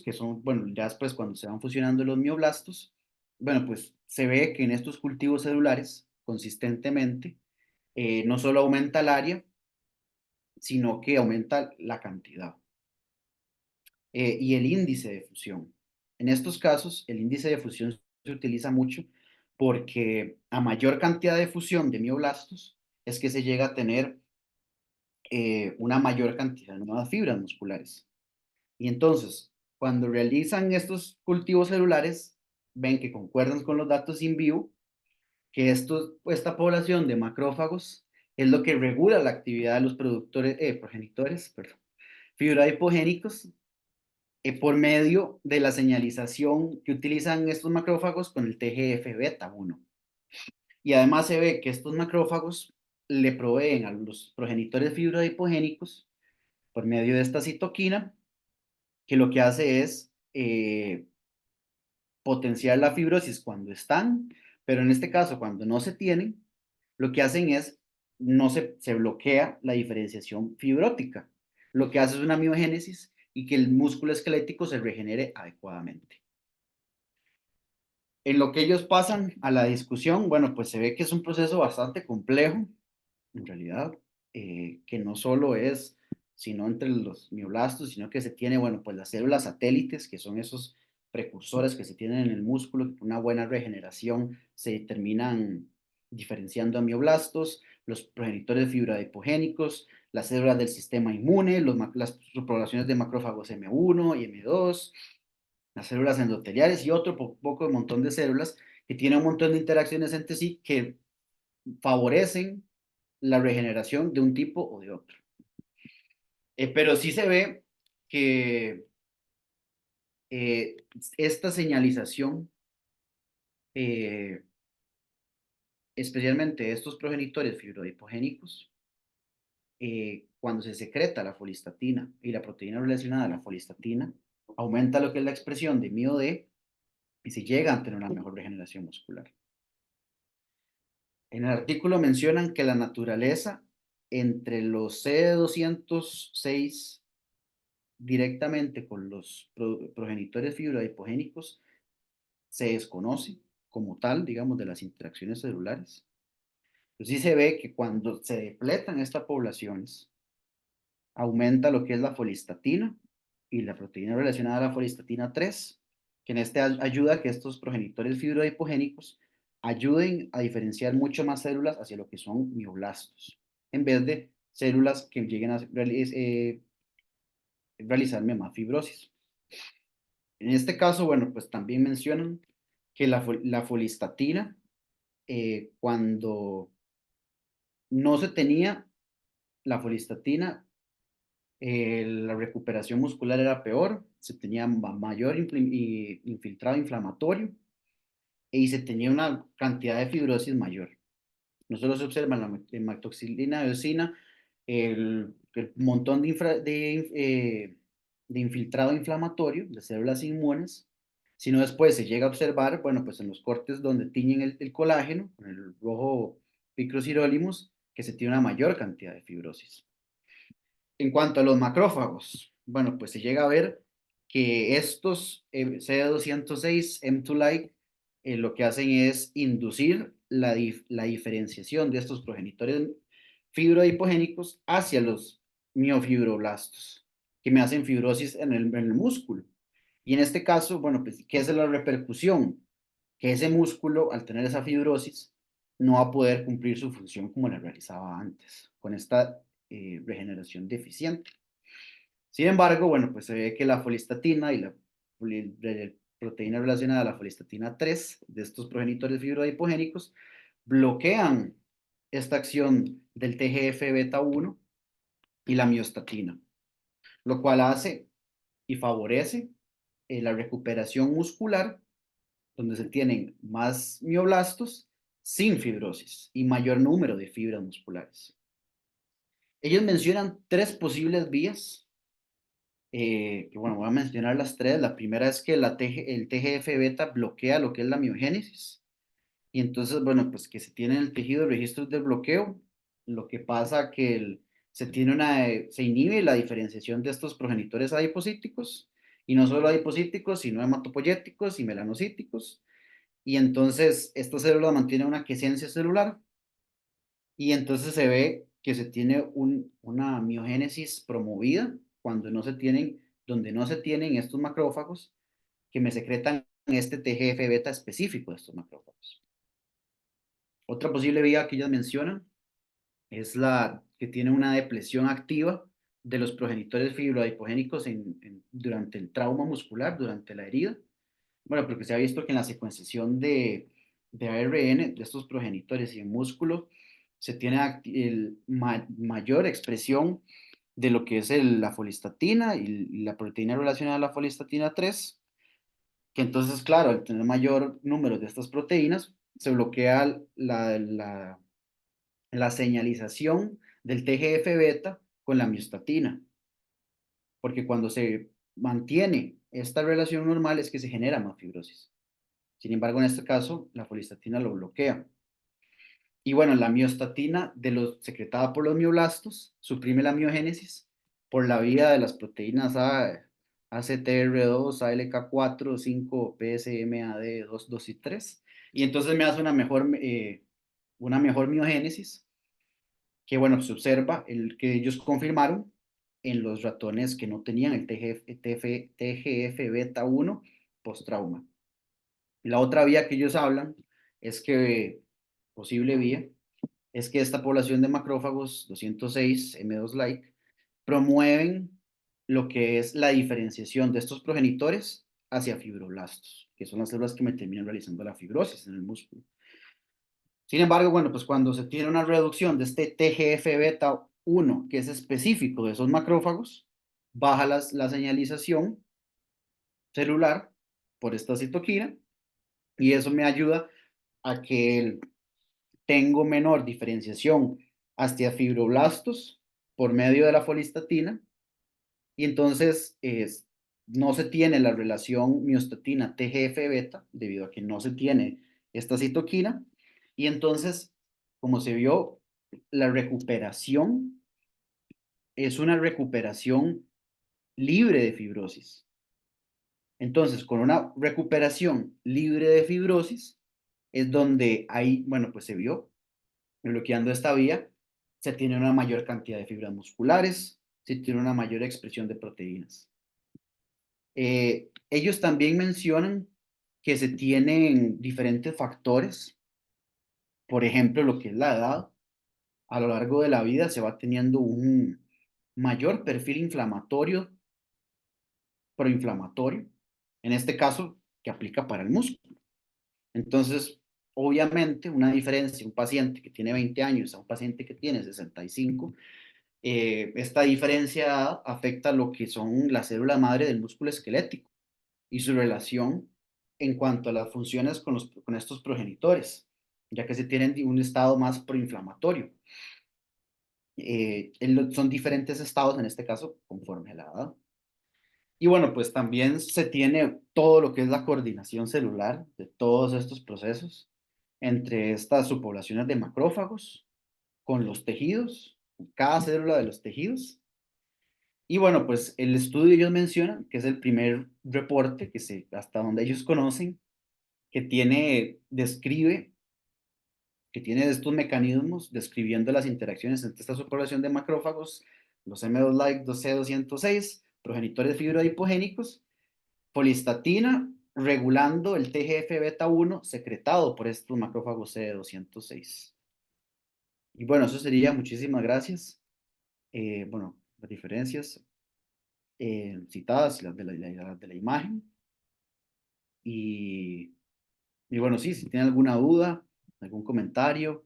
que son, bueno, ya después cuando se van fusionando los mioblastos, bueno, pues se ve que en estos cultivos celulares, consistentemente, no solo aumenta el área, sino que aumenta la cantidad y el índice de fusión. En estos casos, el índice de fusión se utiliza mucho porque a mayor cantidad de fusión de mioblastos es que se llega a tener una mayor cantidad de nuevas fibras musculares. Y entonces, cuando realizan estos cultivos celulares, ven que concuerdan con los datos in vivo, que esta población de macrófagos es lo que regula la actividad de los progenitores, perdón, fibroadipogénicos, por medio de la señalización que utilizan estos macrófagos con el TGF-beta 1. Y además se ve que estos macrófagos le proveen a los progenitores fibroadipogénicos por medio de esta citoquina, que lo que hace es potenciar la fibrosis cuando están, pero en este caso cuando no se tienen, lo que hacen es, no se bloquea la diferenciación fibrótica. Lo que hace es una miogénesis y que el músculo esquelético se regenere adecuadamente. En lo que ellos pasan a la discusión, bueno, pues se ve que es un proceso bastante complejo, en realidad, que no solo es, sino entre los mioblastos, sino que se tiene, bueno, pues las células satélites, que son esos precursores que se tienen en el músculo, que con una buena regeneración se terminan diferenciando a mioblastos, los progenitores fibroadipogénicos, las células del sistema inmune, las subpoblaciones de macrófagos M1 y M2, las células endoteliales y otro poco de montón de células que tienen un montón de interacciones entre sí que favorecen la regeneración de un tipo o de otro. Pero sí se ve que eh, esta señalización, eh, especialmente estos progenitores fibrodipogénicos, cuando se secreta la folistatina y la proteína relacionada a la folistatina, aumenta lo que es la expresión de MIO-D y se llega a tener una mejor regeneración muscular. En el artículo mencionan que la naturaleza entre los CD206 directamente con los progenitores fibroadipogénicos se desconoce como tal, digamos, de las interacciones celulares. Entonces sí se ve que cuando se depletan estas poblaciones, aumenta lo que es la folistatina y la proteína relacionada a la folistatina 3, que en este ayuda a que estos progenitores fibroadipogénicos ayuden a diferenciar mucho más células hacia lo que son mioblastos, en vez de células que lleguen a realizarme más fibrosis. En este caso, bueno, pues también mencionan que la folistatina, cuando no se tenía la folistatina, la recuperación muscular era peor, se tenía mayor infiltrado inflamatorio y se tenía una cantidad de fibrosis mayor. No solo se observa en la hematoxilina eosina el montón de infiltrado inflamatorio de células inmunes, sino después se llega a observar, bueno, pues en los cortes donde tiñen el colágeno, con el rojo picrocirolimus, que se tiene una mayor cantidad de fibrosis. En cuanto a los macrófagos, bueno, pues se llega a ver que estos CD206 M2-like lo que hacen es inducir la diferenciación de estos progenitores fibroadipogénicos hacia los miofibroblastos, que me hacen fibrosis en el músculo. Y en este caso, bueno, pues, ¿qué es la repercusión? Que ese músculo, al tener esa fibrosis, no va a poder cumplir su función como la realizaba antes, con esta regeneración deficiente. Sin embargo, bueno, pues se ve que la folistatina y la proteína relacionada a la folistatina 3 de estos progenitores fibroadipogénicos bloquean esta acción del TGF beta 1 y la miostatina, lo cual hace y favorece la recuperación muscular, donde se tienen más mioblastos sin fibrosis y mayor número de fibras musculares. Ellos mencionan tres posibles vías, que bueno, voy a mencionar las tres. La primera es que el TGF beta bloquea lo que es la miogénesis. Y entonces, bueno, pues que se tiene en el tejido de registros de bloqueo, lo que pasa que se inhibe la diferenciación de estos progenitores adipocíticos, y no solo adipocíticos, sino hematopoyéticos y melanocíticos. Y entonces esta célula mantiene una quiescencia celular y entonces se ve que se tiene una miogénesis promovida cuando no se tienen, donde no se tienen estos macrófagos que me secretan este TGF beta específico de estos macrófagos. Otra posible vía que ellas mencionan es la que tiene una depresión activa de los progenitores fibroadipogénicos durante el trauma muscular, durante la herida. Bueno, porque se ha visto que en la secuenciación de ARN de estos progenitores y en músculo se tiene mayor expresión de lo que es la folistatina y la proteína relacionada a la folistatina 3, que entonces, claro, al tener mayor número de estas proteínas, se bloquea la señalización del TGF beta con la miostatina, porque cuando se mantiene esta relación normal es que se genera más fibrosis. Sin embargo, en este caso, la folistatina lo bloquea. Y bueno, la miostatina secretada por los mioblastos suprime la miogénesis por la vía de las proteínas ACTR2, ALK4, 5, PSMAD 2, 2 y 3. Y entonces me hace una mejor miogénesis que, bueno, se observa el que ellos confirmaron en los ratones que no tenían el TGF beta 1 post-trauma. La otra vía que ellos hablan es que, posible vía, es que esta población de macrófagos 206 M2-like promueven lo que es la diferenciación de estos progenitores hacia fibroblastos, que son las células que me terminan realizando la fibrosis en el músculo. Sin embargo, bueno, pues cuando se tiene una reducción de este TGF beta 1, que es específico de esos macrófagos, baja la señalización celular por esta citoquina y eso me ayuda a que tengo menor diferenciación hacia fibroblastos por medio de la folistatina y entonces no se tiene la relación miostatina TGF beta debido a que no se tiene esta citoquina y entonces como se vio, la recuperación es una recuperación libre de fibrosis. Entonces, con una recuperación libre de fibrosis, es donde ahí, bueno, pues se vio, bloqueando esta vía, se tiene una mayor cantidad de fibras musculares, se tiene una mayor expresión de proteínas. Ellos también mencionan que se tienen diferentes factores, por ejemplo, lo que es la edad, a lo largo de la vida se va teniendo un mayor perfil inflamatorio, proinflamatorio, en este caso, que aplica para el músculo. Entonces, obviamente, una diferencia, un paciente que tiene 20 años a un paciente que tiene 65, esta diferencia afecta lo que son las células madre del músculo esquelético y su relación en cuanto a las funciones con estos progenitores, ya que se tienen un estado más proinflamatorio. Son diferentes estados, en este caso, conforme a la edad. Y bueno, pues también se tiene todo lo que es la coordinación celular de todos estos procesos entre estas subpoblaciones de macrófagos con los tejidos, cada célula de los tejidos. Y bueno, pues el estudio ellos mencionan que es el primer reporte hasta donde ellos conocen, describe, que tiene estos mecanismos describiendo las interacciones entre esta subpoblación de macrófagos, los M2-like 2C206, progenitores fibroadipogénicos, polistatina regulando el TGF-beta 1 secretado por estos macrófagos CD206. Y bueno, eso sería, muchísimas gracias. Bueno, las diferencias citadas, las de la imagen. Y, y bueno, sí, si tienen alguna duda, algún comentario.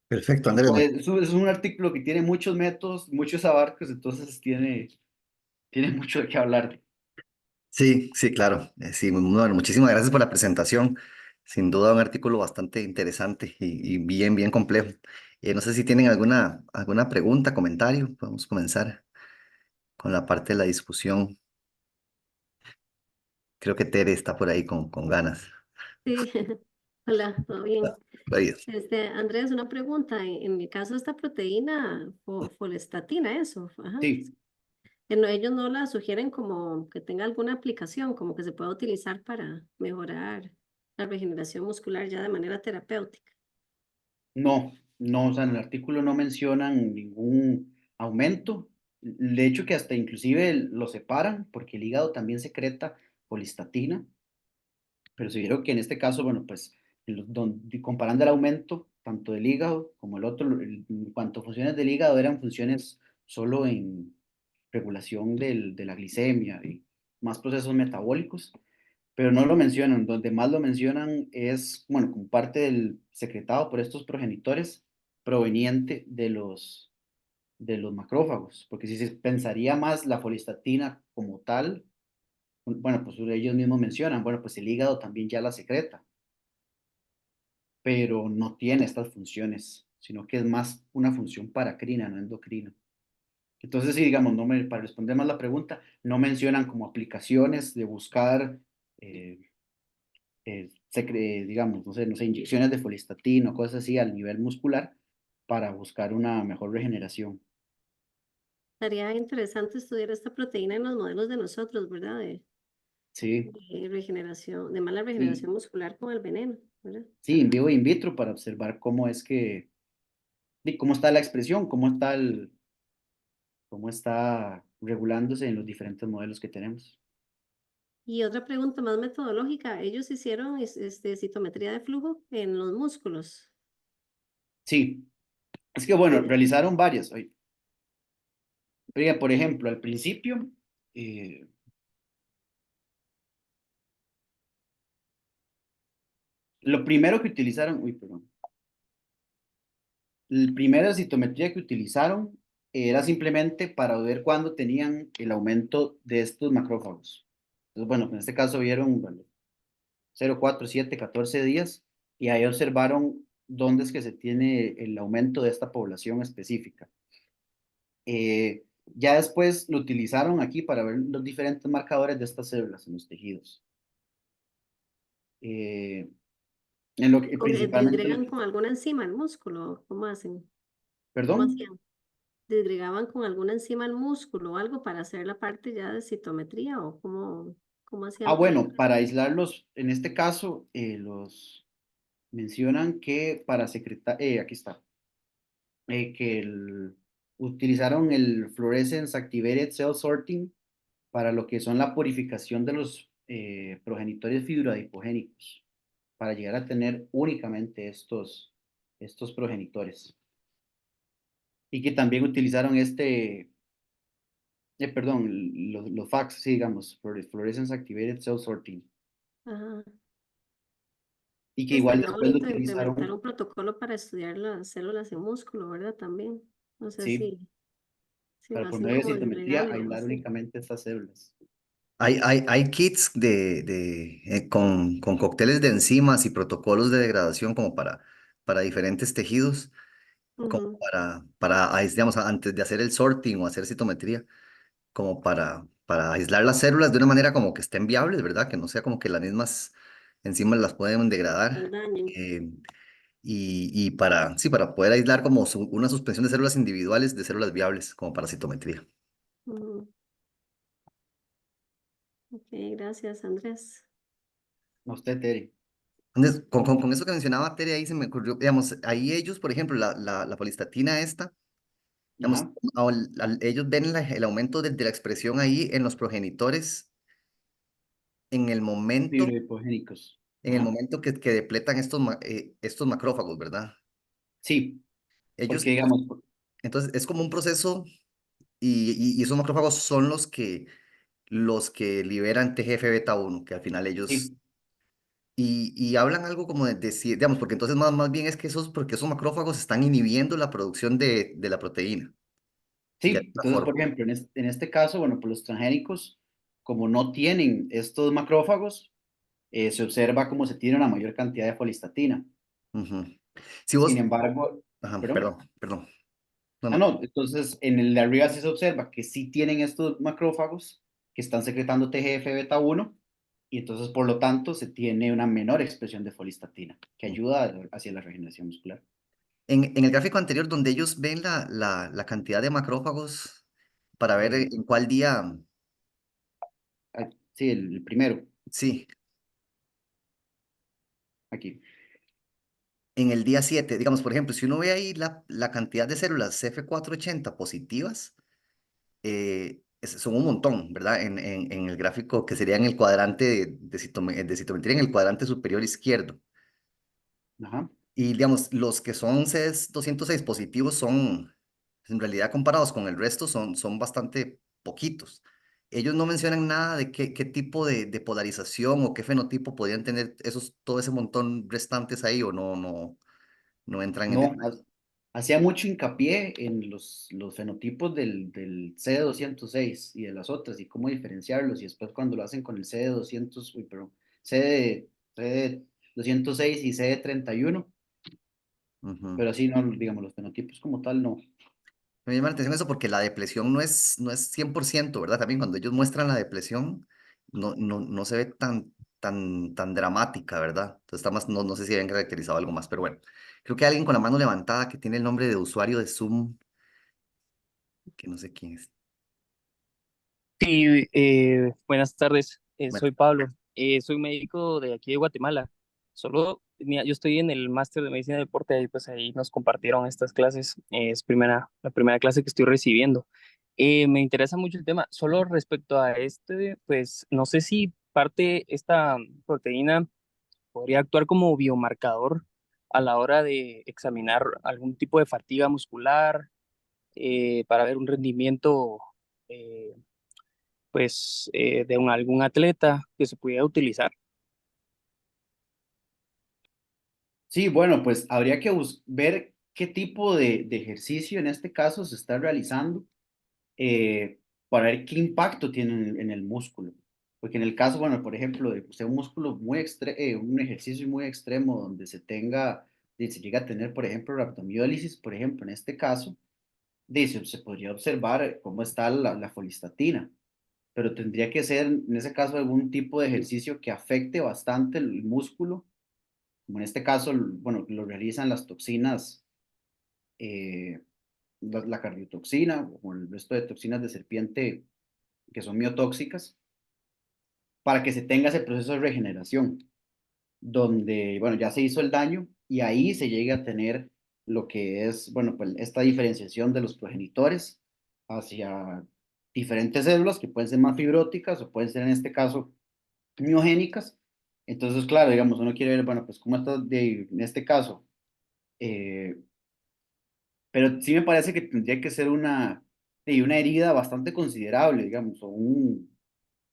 Perfecto, Andrés. Es un artículo que tiene muchos métodos, muchos abarcos, entonces tiene mucho de qué hablar. Sí, sí, claro. Sí, bueno, muchísimas gracias por la presentación. Sin duda un artículo bastante interesante y bien, bien complejo. No sé si tienen alguna pregunta, comentario. Podemos comenzar con la parte de la discusión. Creo que Tere está por ahí con ganas. Sí, hola, ¿todo bien? Ahí. Andrés, una pregunta. En el caso de esta proteína, folestatina, eso, ajá. Sí, Ellos no la sugieren como que tenga alguna aplicación, como que se pueda utilizar para mejorar la regeneración muscular ya de manera terapéutica. no, no, o sea, en el artículo no mencionan ningún aumento. De hecho, que hasta inclusive lo separan porque el hígado también secreta polistatina, pero se vieron que en este caso, bueno, pues comparando el aumento tanto del hígado como el otro, en cuanto a funciones del hígado eran funciones solo en regulación de la glicemia y más procesos metabólicos, pero no lo mencionan. Donde más lo mencionan es, bueno, como parte del secretado por estos progenitores proveniente de los macrófagos, porque si se pensaría más la folistatina como tal, bueno, pues ellos mismos mencionan, bueno, pues el hígado también ya la secreta, pero no tiene estas funciones, sino que es más una función paracrina, no endocrina. Entonces, sí, digamos, para responder más la pregunta, no mencionan como aplicaciones de buscar eh, digamos, no sé, inyecciones de folistatina o cosas así al nivel muscular para buscar una mejor regeneración. Sería interesante estudiar esta proteína en los modelos de nosotros, ¿verdad? Sí, De regeneración, de mala sí, regeneración muscular con el veneno, ¿verdad? sí, en vivo e in vitro para observar cómo es que, y cómo está la expresión, cómo está regulándose en los diferentes modelos que tenemos. Y otra pregunta más metodológica, ellos hicieron citometría de flujo en los músculos. Sí, es que bueno, realizaron varias. Por ejemplo, al principio, eh, lo primero que utilizaron, uy, perdón, la primera citometría que utilizaron era simplemente para ver cuándo tenían el aumento de estos macrófagos. Entonces, bueno, en este caso vieron, bueno, 0, 4, 7, 14 días y ahí observaron dónde es que se tiene el aumento de esta población específica. Ya después lo utilizaron aquí para ver los diferentes marcadores de estas células en los tejidos. Eh, En lo que principalmente lo ¿Disgregan que, con alguna enzima el músculo? ¿Cómo hacen? ¿Cómo perdón. hacían? ¿Disgregaban con alguna enzima el músculo o algo para hacer la parte ya de citometría o cómo Ah, hacían para bueno, para aislarlos, en este caso, los mencionan que para secretar, aquí está, utilizaron el Fluorescence Activated Cell Sorting para lo que son la purificación de los progenitores fibroadipogénicos, para llegar a tener únicamente estos progenitores. Y que también utilizaron perdón, los FACS, sí, digamos, Fluorescence Activated Cell Sorting. ajá. Y que Sí, igual estaría después lo bonito implementar utilizaron, un protocolo para estudiar las células en músculo, ¿verdad? También. No sé sí, si lo para por hacen medio de como citometría disgregando o aislar así. únicamente estas células. Hay kits con cócteles de enzimas y protocolos de degradación como para diferentes tejidos, como Ujú. digamos, antes de hacer el sorting o hacer citometría, como para aislar las células de una manera como que estén viables, ¿verdad? Que no sea como que las mismas enzimas las pueden Las degradar. dañen. eh, y sí, para poder aislar como una suspensión de células individuales de células viables, como para citometría. Ujú. Ok, gracias, Andrés. A usted, Terry. Entonces, con eso que mencionaba Tere, ahí se me ocurrió, digamos, ahí ellos, por ejemplo, la polistatina esta, digamos, Ajá, ellos ven el aumento de la expresión ahí en los progenitores en el momento, fibrohipogénicos. en el Ajá, momento que depletan estos macrófagos, ¿verdad? sí, porque Ellos, digamos, entonces, es como un proceso y esos macrófagos son los que liberan TGF beta 1 que al final ellos. sí, Y hablan algo como digamos, porque entonces más bien es que porque esos macrófagos están inhibiendo la producción de la proteína, de sí. alguna Entonces, por forma. ejemplo, en este caso, bueno, pues los transgénicos, como no tienen estos macrófagos, se observa como se tiene una mayor cantidad de folistatina. Ujú. Si Sin vos, embargo, ajá, perdón. perdón, no, Ah, no. no, entonces en el de arriba sí se observa que sí tienen estos macrófagos que están secretando TGF beta 1 y entonces por lo tanto se tiene una menor expresión de folistatina que ayuda hacia la regeneración muscular. En el gráfico anterior, donde ellos ven la cantidad de macrófagos para ver Eh, en cuál día, sí, el primero, sí, aquí. en el día 7 digamos, por ejemplo, si uno ve ahí la cantidad de células CF480 positivas, son un montón, ¿verdad? En el gráfico que sería en el cuadrante de citometría, en el cuadrante superior izquierdo. Ajá. Y digamos, los que son CES 6 positivos en realidad comparados con el resto, son bastante poquitos. Ellos no mencionan nada de qué tipo de polarización o qué fenotipo podrían tener todo ese montón restantes ahí o no entran en No, detalle. hacía mucho hincapié en los fenotipos del CD206 y de las otras y cómo diferenciarlos y después cuando lo hacen con el CD200, uy, perdón, CD206 y CD31, Ujú. pero así no, digamos, los fenotipos como tal no. Me llama la atención eso porque la depresión no es 100%, ¿verdad? También cuando ellos muestran la depresión, no se ve tan dramática, ¿verdad? Entonces está más, no sé si habían caracterizado algo más, pero bueno. Creo que hay alguien con la mano levantada que tiene el nombre de usuario de Zoom, que no sé quién es. Sí, buenas tardes. Bueno, Soy Pablo. Soy médico de aquí de Guatemala. Solo, mira, yo estoy en el máster de medicina de deporte y pues ahí nos compartieron estas clases. Es la primera clase que estoy recibiendo. Me interesa mucho el tema. Solo respecto a este, pues no sé si esta proteína podría actuar como biomarcador a la hora de examinar algún tipo de fatiga muscular, para ver un rendimiento. eh, algún atleta que se pudiera utilizar. Sí, bueno, pues habría que ver qué tipo de ejercicio en este caso se está realizando para ver qué impacto tiene en el músculo. Porque en el caso, bueno, por ejemplo, de pues, un músculo un ejercicio muy extremo donde se llega a tener, por ejemplo, rhabdomiólisis, por ejemplo, en este caso, dice, se podría observar cómo está la folistatina, pero tendría que ser, en ese caso, algún tipo de ejercicio que afecte bastante el músculo como en este caso, bueno, lo realizan las toxinas, eh, la cardiotoxina o el resto de toxinas de serpiente que son miotóxicas, para que se tenga ese proceso de regeneración, donde, bueno, ya se hizo el daño y ahí se llega a tener lo que es, bueno, pues esta diferenciación de los progenitores hacia diferentes células que pueden ser más fibróticas o pueden ser en este caso miogénicas. Entonces, claro, digamos, uno quiere ver, bueno, pues cómo está en este caso. eh, pero sí me parece que tendría que ser una herida bastante considerable, digamos, o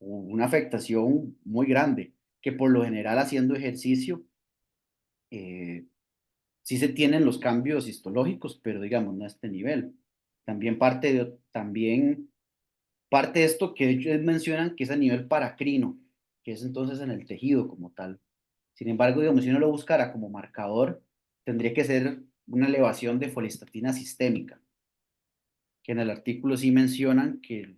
una afectación muy grande, que por lo general haciendo ejercicio eh, sí se tienen los cambios histológicos, pero digamos, no a este nivel. También parte de esto que ellos mencionan que es a nivel paracrino, que es entonces en el tejido como tal. Sin embargo, digamos, si uno lo buscara como marcador, tendría que ser una elevación de foliestatina sistémica, que en el artículo sí mencionan que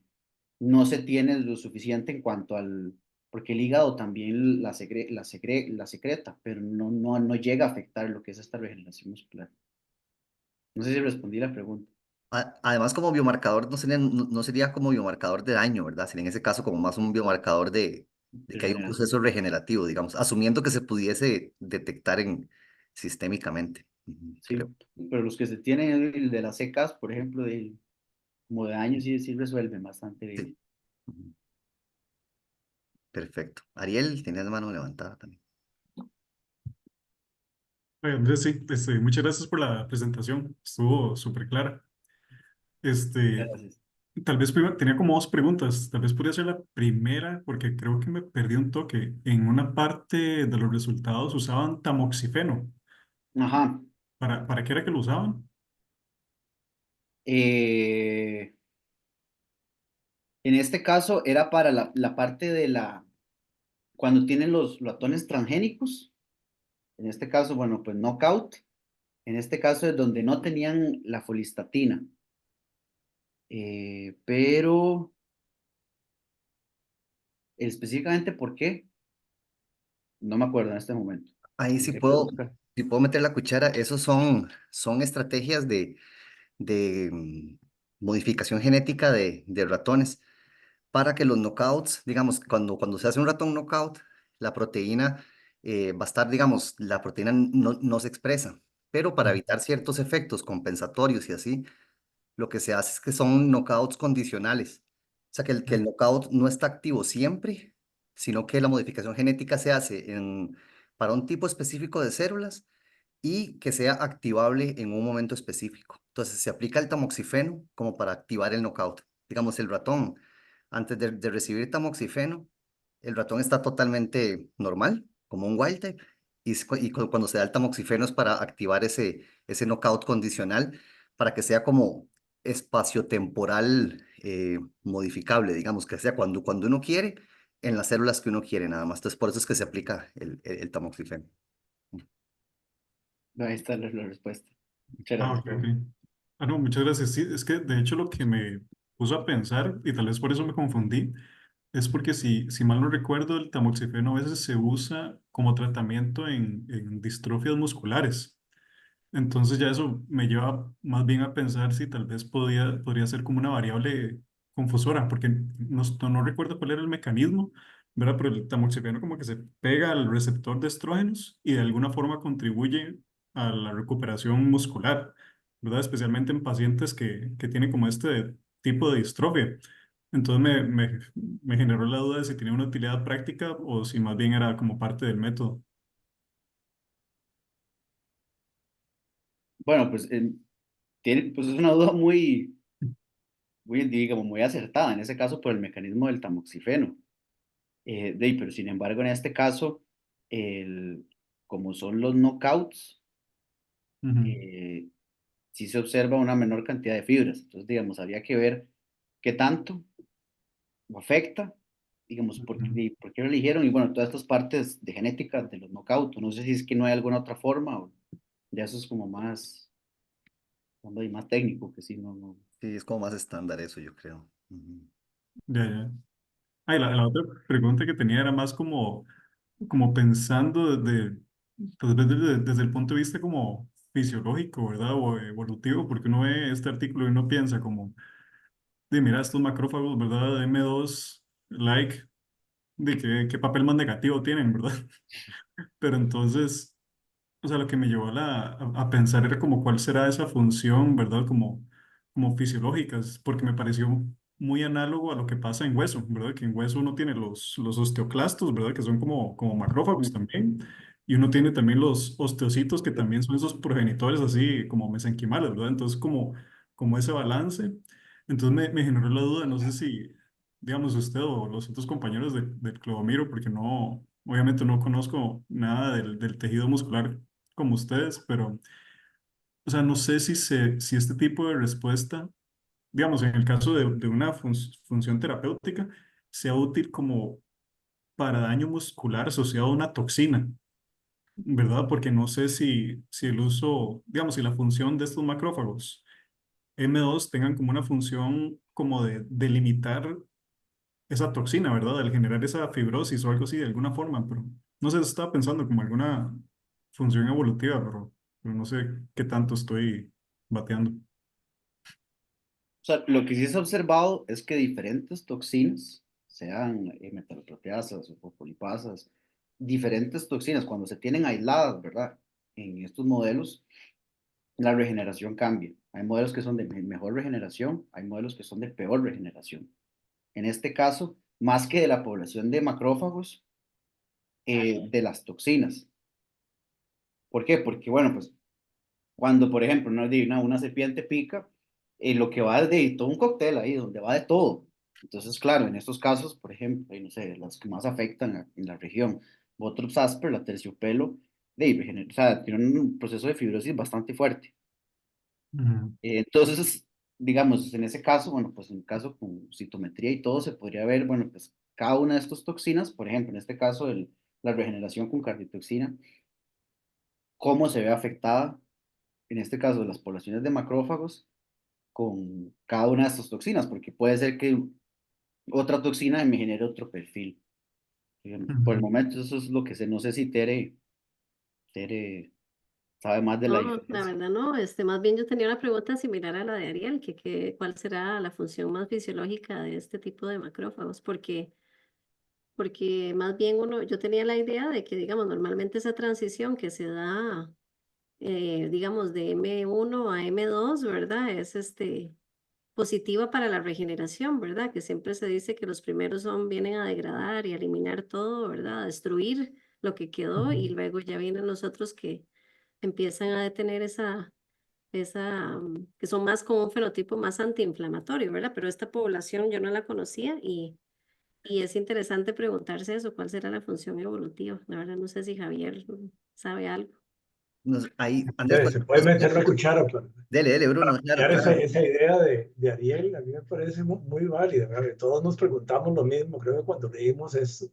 no se tiene lo suficiente en cuanto al, porque el hígado también la secreta, pero no llega a afectar lo que es esta regeneración muscular. No sé si respondí la pregunta. Además, como biomarcador no sería como biomarcador de daño, ¿verdad? Sería en ese caso como más un biomarcador de De que hay un regeneración. proceso regenerativo, digamos, asumiendo que se pudiese detectar sistémicamente. Ujú, creo. Sí, pero los que se tienen el de las secas, por ejemplo, como de años, sí resuelven bastante bien. Sí. Ujú, perfecto. Ariel, tenías la mano levantada también. Andrés, sí, muchas gracias por la presentación, estuvo súper clara. Este, Gracias. Tal vez tenía como dos preguntas, tal vez podría ser la primera, porque creo que me perdí un toque. En una parte de los resultados usaban tamoxifeno. Ajá. ¿Para qué era que lo usaban? Eh, en este caso era para la parte de cuando tienen los atones transgénicos, en este caso, bueno, pues knockout, en este caso es donde no tenían la folistatina. Pero específicamente por qué, no me acuerdo en este momento. Ahí Tendría que buscar. sí puedo meter la cuchara. Esos son estrategias de modificación genética de ratones para que los knockouts, digamos, cuando se hace un ratón knockout, la proteína va a estar, digamos, la proteína no se expresa, pero para evitar ciertos efectos compensatorios y así, lo que se hace es que son knockouts condicionales. O sea, que el knockout no está activo siempre, sino que la modificación genética se hace para un tipo específico de células y que sea activable en un momento específico. Entonces, se aplica el tamoxifeno como para activar el knockout. Digamos, el ratón, antes de recibir tamoxifeno, el ratón está totalmente normal, como un wild type, cuando se da el tamoxifeno es para activar ese knockout condicional, para que sea como espaciotemporal modificable, digamos, que sea cuando uno quiere, en las células que uno quiere nada más. Entonces, por eso es que se aplica el tamoxifeno. Ahí está la respuesta. Muchas Ah, gracias, ok, ok. profe. Ah, no, muchas gracias. Sí, es que de hecho lo que me puso a pensar, y tal vez por eso me confundí, es porque si mal no recuerdo, el tamoxifeno a veces se usa como tratamiento en distrofias musculares. Entonces ya eso me lleva más bien a pensar si tal vez podría ser como una variable confusora, porque no recuerdo cuál era el mecanismo, ¿verdad? Pero el tamoxifeno como que se pega al receptor de estrógenos y de alguna forma contribuye a la recuperación muscular, ¿verdad? Especialmente en pacientes que tienen como este tipo de distrofia. Entonces me generó la duda de si tenía una utilidad práctica o si más bien era como parte del método. Bueno, pues, pues es una duda digamos, muy acertada, en ese caso por el mecanismo del tamoxifeno. Pero sin embargo, en este caso, como son los knockouts, Ujú, eh, sí se observa una menor cantidad de fibras. Entonces, digamos, habría que ver qué tanto afecta, digamos, ujú. por qué lo eligieron y bueno, todas estas partes de genética de los knockouts. No sé si es que no hay alguna otra forma o ya eso es como más técnico, que sí, no. Sí, es como más estándar eso, yo creo. Ujú. Ya, ya. Ah, y la otra pregunta que tenía era más como pensando tal vez desde el punto de vista como fisiológico, ¿verdad? O evolutivo, porque uno ve este artículo y uno piensa como, de mira, estos macrófagos, ¿verdad? M2, like, de qué papel más negativo tienen, ¿verdad? Pero entonces, o sea, lo que me llevó a pensar era como cuál será esa función, ¿verdad? Como fisiológicas, porque me pareció muy análogo a lo que pasa en hueso, ¿verdad? Que en hueso uno tiene los osteoclastos, ¿verdad? Que son como macrófagos también. Y uno tiene también los osteocitos, que también son esos progenitores así como mesenquimales, ¿verdad? Entonces, como ese balance. Entonces me generó la duda, no sé si, digamos, usted o los otros compañeros del Clodomiro, porque no, obviamente no conozco nada del tejido muscular como ustedes, pero, o sea, no sé si este tipo de respuesta, digamos, en el caso de una función terapéutica, sea útil como para daño muscular asociado a una toxina, ¿verdad? Porque no sé si el uso, digamos, si la función de estos macrófagos M2 tengan como una función como de delimitar esa toxina, ¿verdad? Al generar esa fibrosis o algo así de alguna forma, pero no sé, estaba pensando como alguna función evolutiva, pero no sé qué tanto estoy bateando. O sea, lo que sí se ha observado es que diferentes toxinas, sean metaloproteasas o polipas, diferentes toxinas, cuando se tienen aisladas, ¿verdad? En estos modelos, la regeneración cambia. Hay modelos que son de mejor regeneración, hay modelos que son de peor regeneración. En este caso, más que de la población de macrófagos, de las toxinas. ¿Por qué? Porque, bueno, pues cuando, por ejemplo, una serpiente pica, lo que va es de todo un cóctel ahí, donde va de todo. Entonces, claro, en estos casos, por ejemplo, no sé, las que más afectan en la región, Botrops asper, la terciopelo, o sea, tiene un proceso de fibrosis bastante fuerte. Ujú, Entonces, digamos, en ese caso, bueno, pues en el caso con citometría y todo, se podría ver, bueno, pues cada una de estas toxinas, por ejemplo, en este caso, la regeneración con cardiotoxina, cómo se ve afectada, en este caso, las poblaciones de macrófagos con cada una de estas toxinas, porque puede ser que otra toxina me genere otro perfil. Por el ujú. momento, eso es lo que sé. No sé si Tere sabe más de la No, la diferencia. verdad no, más bien yo tenía una pregunta similar a la de Ariel, ¿cuál será la función más fisiológica de este tipo de macrófagos? Porque más bien yo tenía la idea de que, digamos, normalmente esa transición que se da, digamos, de M1 a M2, ¿verdad? Es positiva para la regeneración, ¿verdad? Que siempre se dice que los primeros vienen a degradar y a eliminar todo, ¿verdad? A destruir lo que quedó y Ujú. luego ya vienen los otros que empiezan a detener que son más como un fenotipo más antiinflamatorio, ¿verdad? Pero esta población yo no la conocía y es interesante preguntarse eso, ¿cuál será la función evolutiva? La verdad no sé si Javier sabe algo. Ahí, Andrés, Se puede meter la cuchara dele, Bruno, para claro, apoyar claro. esa idea de Ariel. A mí me parece muy válida, ¿verdad? Todos nos preguntamos lo mismo, creo que cuando leímos esto.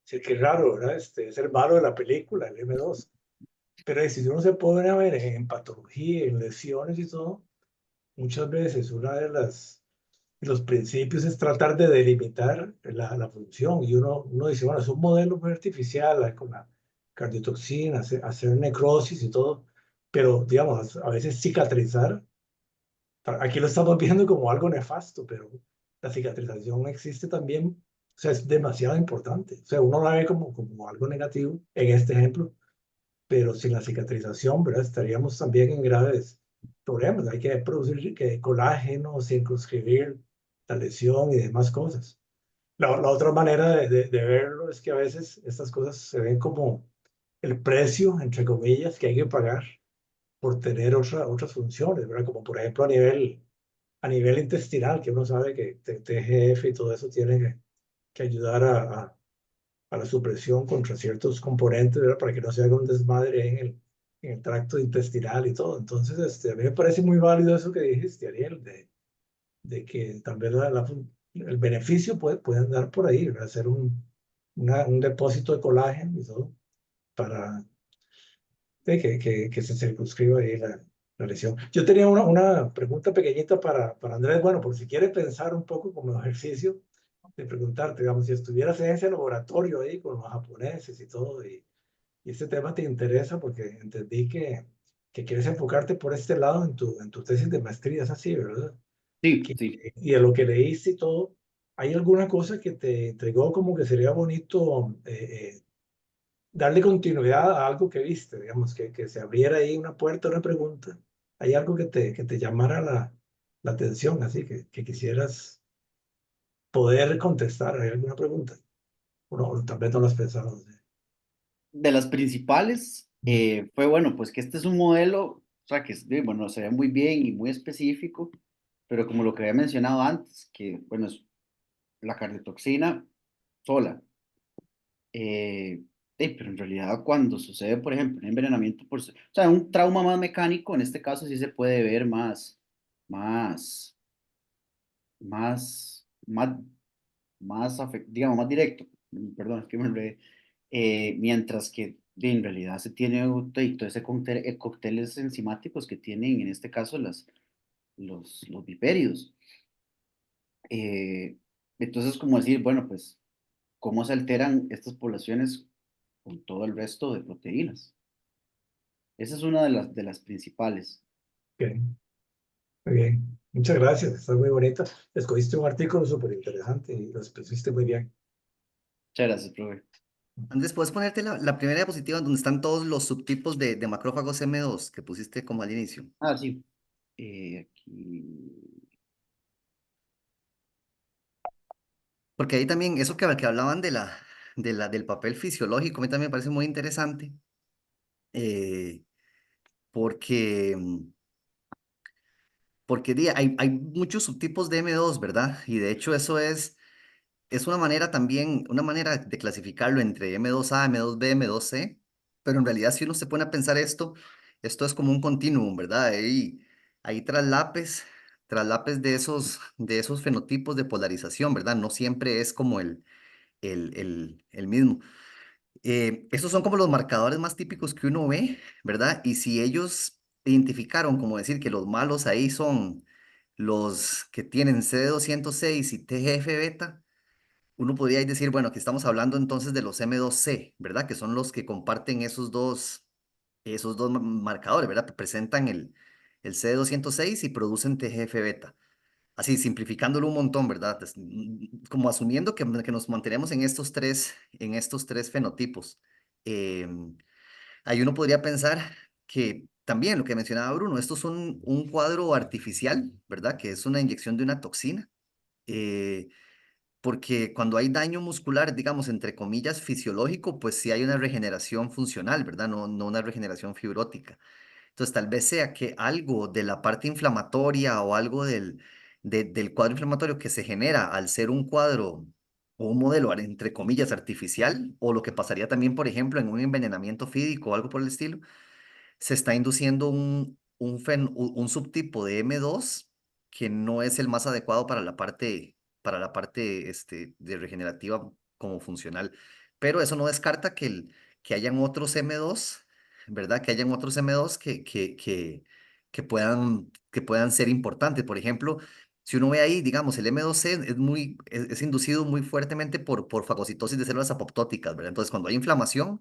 Sí, qué raro, ¿verdad? Es el malo de la película, el M2. Pero si uno se pone a ver en patología, en lesiones y todo, muchas veces una de los principios es tratar de delimitar la función. Y uno dice, bueno, es un modelo muy artificial, con la cardiotoxina, hacer necrosis y todo, pero digamos, a veces cicatrizar, aquí lo estamos viendo como algo nefasto, pero la cicatrización existe también, o sea, es demasiado importante. O sea, uno la ve como algo negativo en este ejemplo, pero sin la cicatrización, ¿verdad? Estaríamos también en graves problemas. Hay que producir colágeno, circunscribir la lesión y demás cosas. La otra manera de verlo es que a veces estas cosas se ven como el precio, entre comillas, que hay que pagar por tener otras funciones, ¿verdad? Como por ejemplo a nivel intestinal, que uno sabe que TGF y todo eso tiene que ayudar a la supresión contra ciertos componentes, ¿verdad? Para que no se haga un desmadre en el tracto intestinal y todo. Entonces, a mí me parece muy válido eso que dijiste, Ariel, de que también el beneficio puede andar por ahí, ¿verdad? Hacer un depósito de colágeno y todo para que se circunscriba ahí la lesión. Yo tenía una pregunta pequeñita para Andrés, bueno, por si quiere pensar un poco como ejercicio, de preguntarte, digamos, si estuvieras en ese laboratorio ahí con los japoneses y todo, y este tema te interesa porque entendí que quieres enfocarte por este lado en tu tesis de maestría, es así, ¿verdad? Sí, sí. Y de lo que leíste y todo, ¿hay alguna cosa que te intrigó como que sería bonito darle continuidad a algo que viste, digamos, que se abriera ahí una puerta, una pregunta? ¿Hay algo que te llamara la atención, así que quisieras poder contestar? ¿Hay alguna pregunta? O no, o tal vez no lo has pensado. No sé. De las principales fue, bueno, pues que este es un modelo, o sea, que bueno, se ve muy bien y muy específico, pero como lo que había mencionado antes, que, bueno, es la cardiotoxina sola. Pero en realidad cuando sucede, por ejemplo, un envenenamiento o sea, un trauma más mecánico, en este caso sí se puede ver más, más, digamos, más directo. Perdón, es que me enredé. Mientras que en realidad se tiene todo ese cóctel, cócteles enzimáticos que tienen, en este caso, los vipéridos. Eh, entonces, como decir, bueno, pues, ¿cómo se alteran estas poblaciones con todo el resto de proteínas? Esa es una de las principales. Ok, muy bien. Muchas gracias, está muy bonita. Escogiste un artículo súper interesante y lo expusiste muy bien. Muchas gracias, profe. Andrés, ¿puedes ponerte la primera diapositiva donde están todos los subtipos de macrófagos M2 que pusiste como al inicio? Ah, sí. Aquí. Porque ahí también, eso que hablaban del papel fisiológico, a mí también me parece muy interesante, eh, porque, porque hay muchos subtipos de M2, ¿verdad? Y de hecho eso es una manera también, una manera de clasificarlo entre M2A, M2B, M2C, pero en realidad si uno se pone a pensar esto es como un continuum, ¿verdad? Hay traslapes de esos fenotipos de polarización, ¿verdad? No siempre es como el mismo. Estos son como los marcadores más típicos que uno ve, ¿verdad? Y si ellos identificaron, como decir, que los malos ahí son los que tienen CD206 y TGF-beta, uno podría ahí decir, bueno, que estamos hablando entonces de los M2C, ¿verdad? Que son los que comparten esos dos marcadores, ¿verdad? Que presentan el CD206 y producen TGF-beta. Así, simplificándolo un montón, ¿verdad? Como asumiendo que nos mantenemos en estos tres fenotipos. Em, Ahí uno podría pensar que también lo que mencionaba Bruno, esto es un cuadro artificial, ¿verdad? Que es una inyección de una toxina. eh, Porque cuando hay daño muscular, digamos, entre comillas, fisiológico, pues sí hay una regeneración funcional, ¿verdad? No una regeneración fibrótica. Entonces, tal vez sea que algo de la parte inflamatoria o algo del cuadro inflamatorio que se genera al ser un cuadro o un modelo, entre comillas, artificial, o lo que pasaría también, por ejemplo, en un envenenamiento físico o algo por el estilo, se está induciendo un subtipo de M2 que no es el más adecuado para la parte de regenerativa como funcional. Pero eso no descarta que hayan otros M2, ¿verdad? Que hayan otros M2 que puedan ser importantes. Por ejemplo, si uno ve ahí, digamos, el M2C es inducido muy fuertemente por fagocitosis de células apoptóticas, ¿verdad? Entonces, cuando hay inflamación,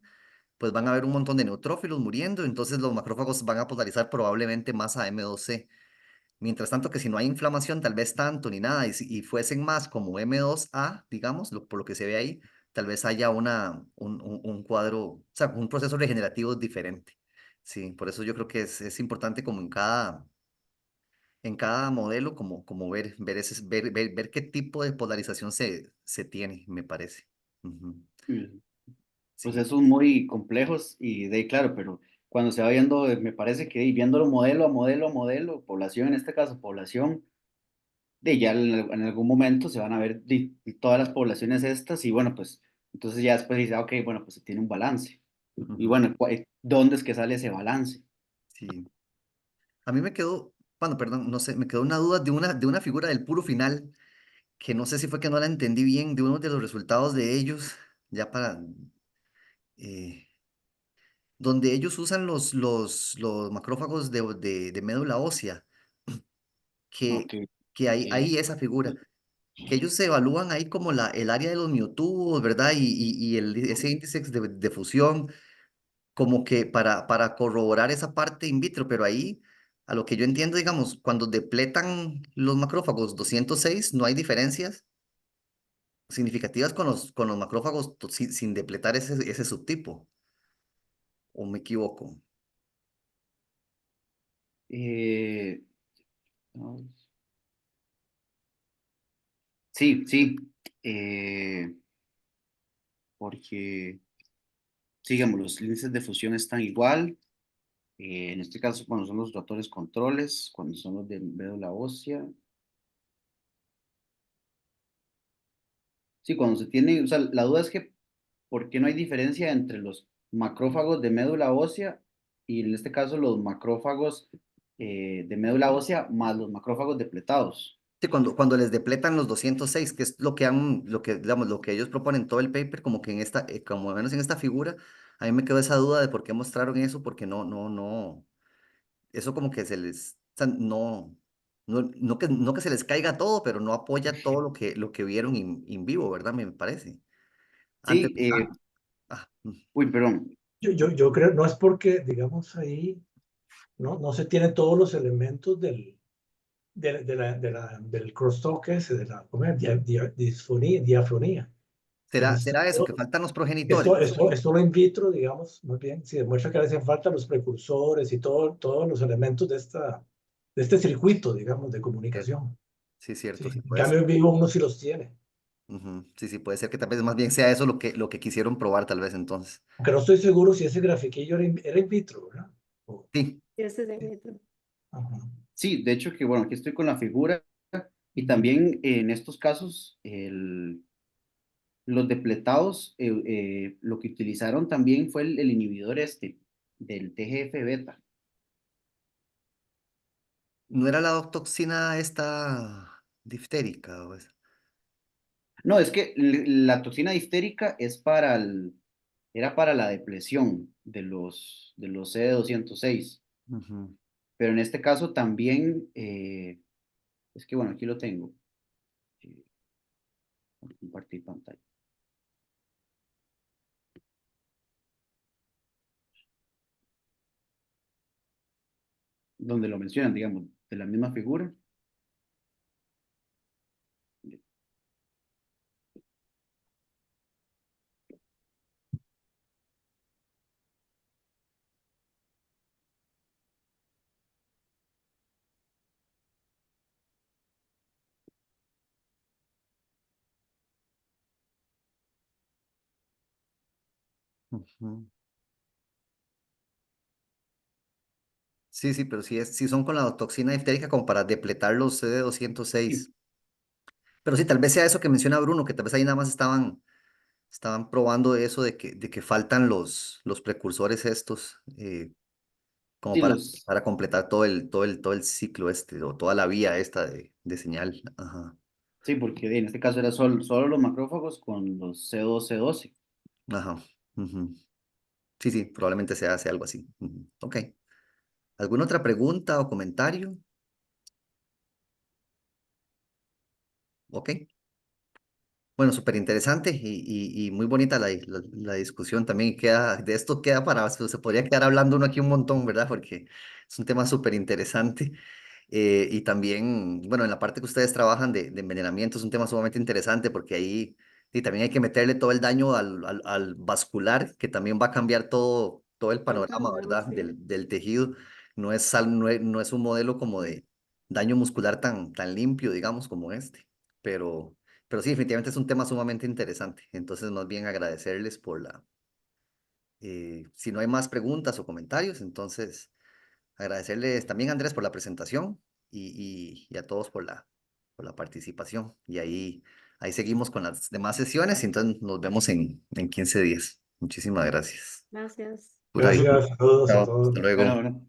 pues van a haber un montón de neutrófilos muriendo, entonces los macrófagos van a polarizar probablemente más a M2C. Mientras tanto que si no hay inflamación, tal vez tanto ni nada, y fuesen más como M2A, digamos, por lo que se ve ahí, tal vez haya un cuadro, o sea, un proceso regenerativo diferente. Sí, por eso yo creo que es importante como en cada modelo, como ver qué tipo de polarización se tiene, me parece. Ujú. Sí. Procesos muy complejos y de ahí, claro, pero cuando se va viendo, me parece que viéndolo modelo a modelo a modelo, población en este caso, población, de ya en algún momento se van a ver todas las poblaciones estas y bueno, pues entonces ya después dice, ok, bueno, pues se tiene un balance. Y Ujú. bueno, ¿dónde es que sale ese balance? Sí. A mí me quedó, bueno, perdón, no sé, me quedó una duda de una figura del puro final, que no sé si fue que no la entendí bien, de uno de los resultados de ellos, ya eh, donde ellos usan los macrófagos de médula ósea, Ok. que, que hay eh, ahí esa figura, que ellos se evalúan ahí como el área de los miotubos, ¿verdad? Y ese índice de fusión. como que para corroborar esa parte in vitro, pero ahí, a lo que yo entiendo, digamos, cuando depletan los macrófagos 206 no hay diferencias significativas con los macrófagos sin depletar ese subtipo, ¿o me equivoco? Eh, no, sí, sí, eh, porque, sí, digamos, los índices de fusión están igual. En este caso, cuando son los rotores controles, cuando son los de médula ósea. Sí, cuando se tiene, o sea, la duda es que, ¿por qué no hay diferencia entre los macrófagos de médula ósea y en este caso los macrófagos de médula ósea más los macrófagos depletados? Sí, cuando les depletan los 206 que es digamos, lo que ellos proponen todo el paper, como que como menos en esta figura, a mí me quedó esa duda de por qué mostraron eso, porque no, eso como que o sea, no que se les caiga todo, pero no apoya todo lo que vieron in vivo, ¿verdad? Me parece. Antes, Sí, ah, uy, perdón. Yo creo, no es porque, digamos, ahí no se tienen todos los elementos del crosstalk ese, de la ¿cómo es? Disfonía, diafronía. Entonces, ¿será eso, que faltan los progenitores? esto lo in vitro, digamos, más bien, si demuestra que le hacen falta los precursores y todos los elementos de este circuito, digamos, de Cierto. comunicación. Sí, cierto, Sí, sí en puede ser. cambio, en vivo uno sí los tiene. Ujú, sí, sí, puede ser que tal vez más bien sea eso lo que quisieron probar, tal vez entonces. Aunque no estoy seguro si ese grafiquillo era in vitro, ¿verdad? Sí, Ese es el método. Ajá. Sí, de hecho que, bueno, aquí estoy con la figura y también en estos casos, los depletados, lo que utilizaron también fue el inhibidor este del TGF beta. no era la toxina esta diftérica o esa. No, es que la toxina difterica era para la depresión de los CD206, Ujú. pero en este caso también, es que bueno, aquí lo tengo. eh, Compartir pantalla. Donde lo mencionan, digamos, de la misma figura. Ujú. Sí, sí, pero sí son con la toxina diftérica como para depletar los Sí, CD206. Pero sí, tal vez sea eso que menciona Bruno, que tal vez ahí nada más estaban probando eso de que faltan los precursores estos, como sí, para completar todo el ciclo o toda la vía esta de señal. Ajá, sí, porque en este caso era solo los macrófagos con los C12. ajá. Ujú. Sí, sí, probablemente sea algo así. Ujú. Ok. ¿Alguna otra pregunta o comentario? Ok. Bueno, súper interesante y muy bonita la discusión también. De esto queda se podría quedar hablando uno aquí un montón, ¿verdad? Porque es un tema súper interesante. Y también, bueno, en la parte que ustedes trabajan de envenenamiento es un tema sumamente interesante porque ahí y también hay que meterle todo el daño al vascular, que también va a cambiar todo el Todo el panorama, panorama, ¿verdad? sí. Del tejido. No es un modelo como de daño muscular tan limpio, digamos, como este. Pero sí, definitivamente es un tema sumamente interesante. Entonces, más bien agradecerles si no hay más preguntas o comentarios, entonces agradecerles también a Andrés por la presentación y a todos por la participación. Y ahí seguimos con las demás sesiones y entonces nos vemos en 15 días. Muchísimas gracias. Gracias. Pura vida. Gracias, saludos a Chao, hasta todos. luego. Bueno, bueno.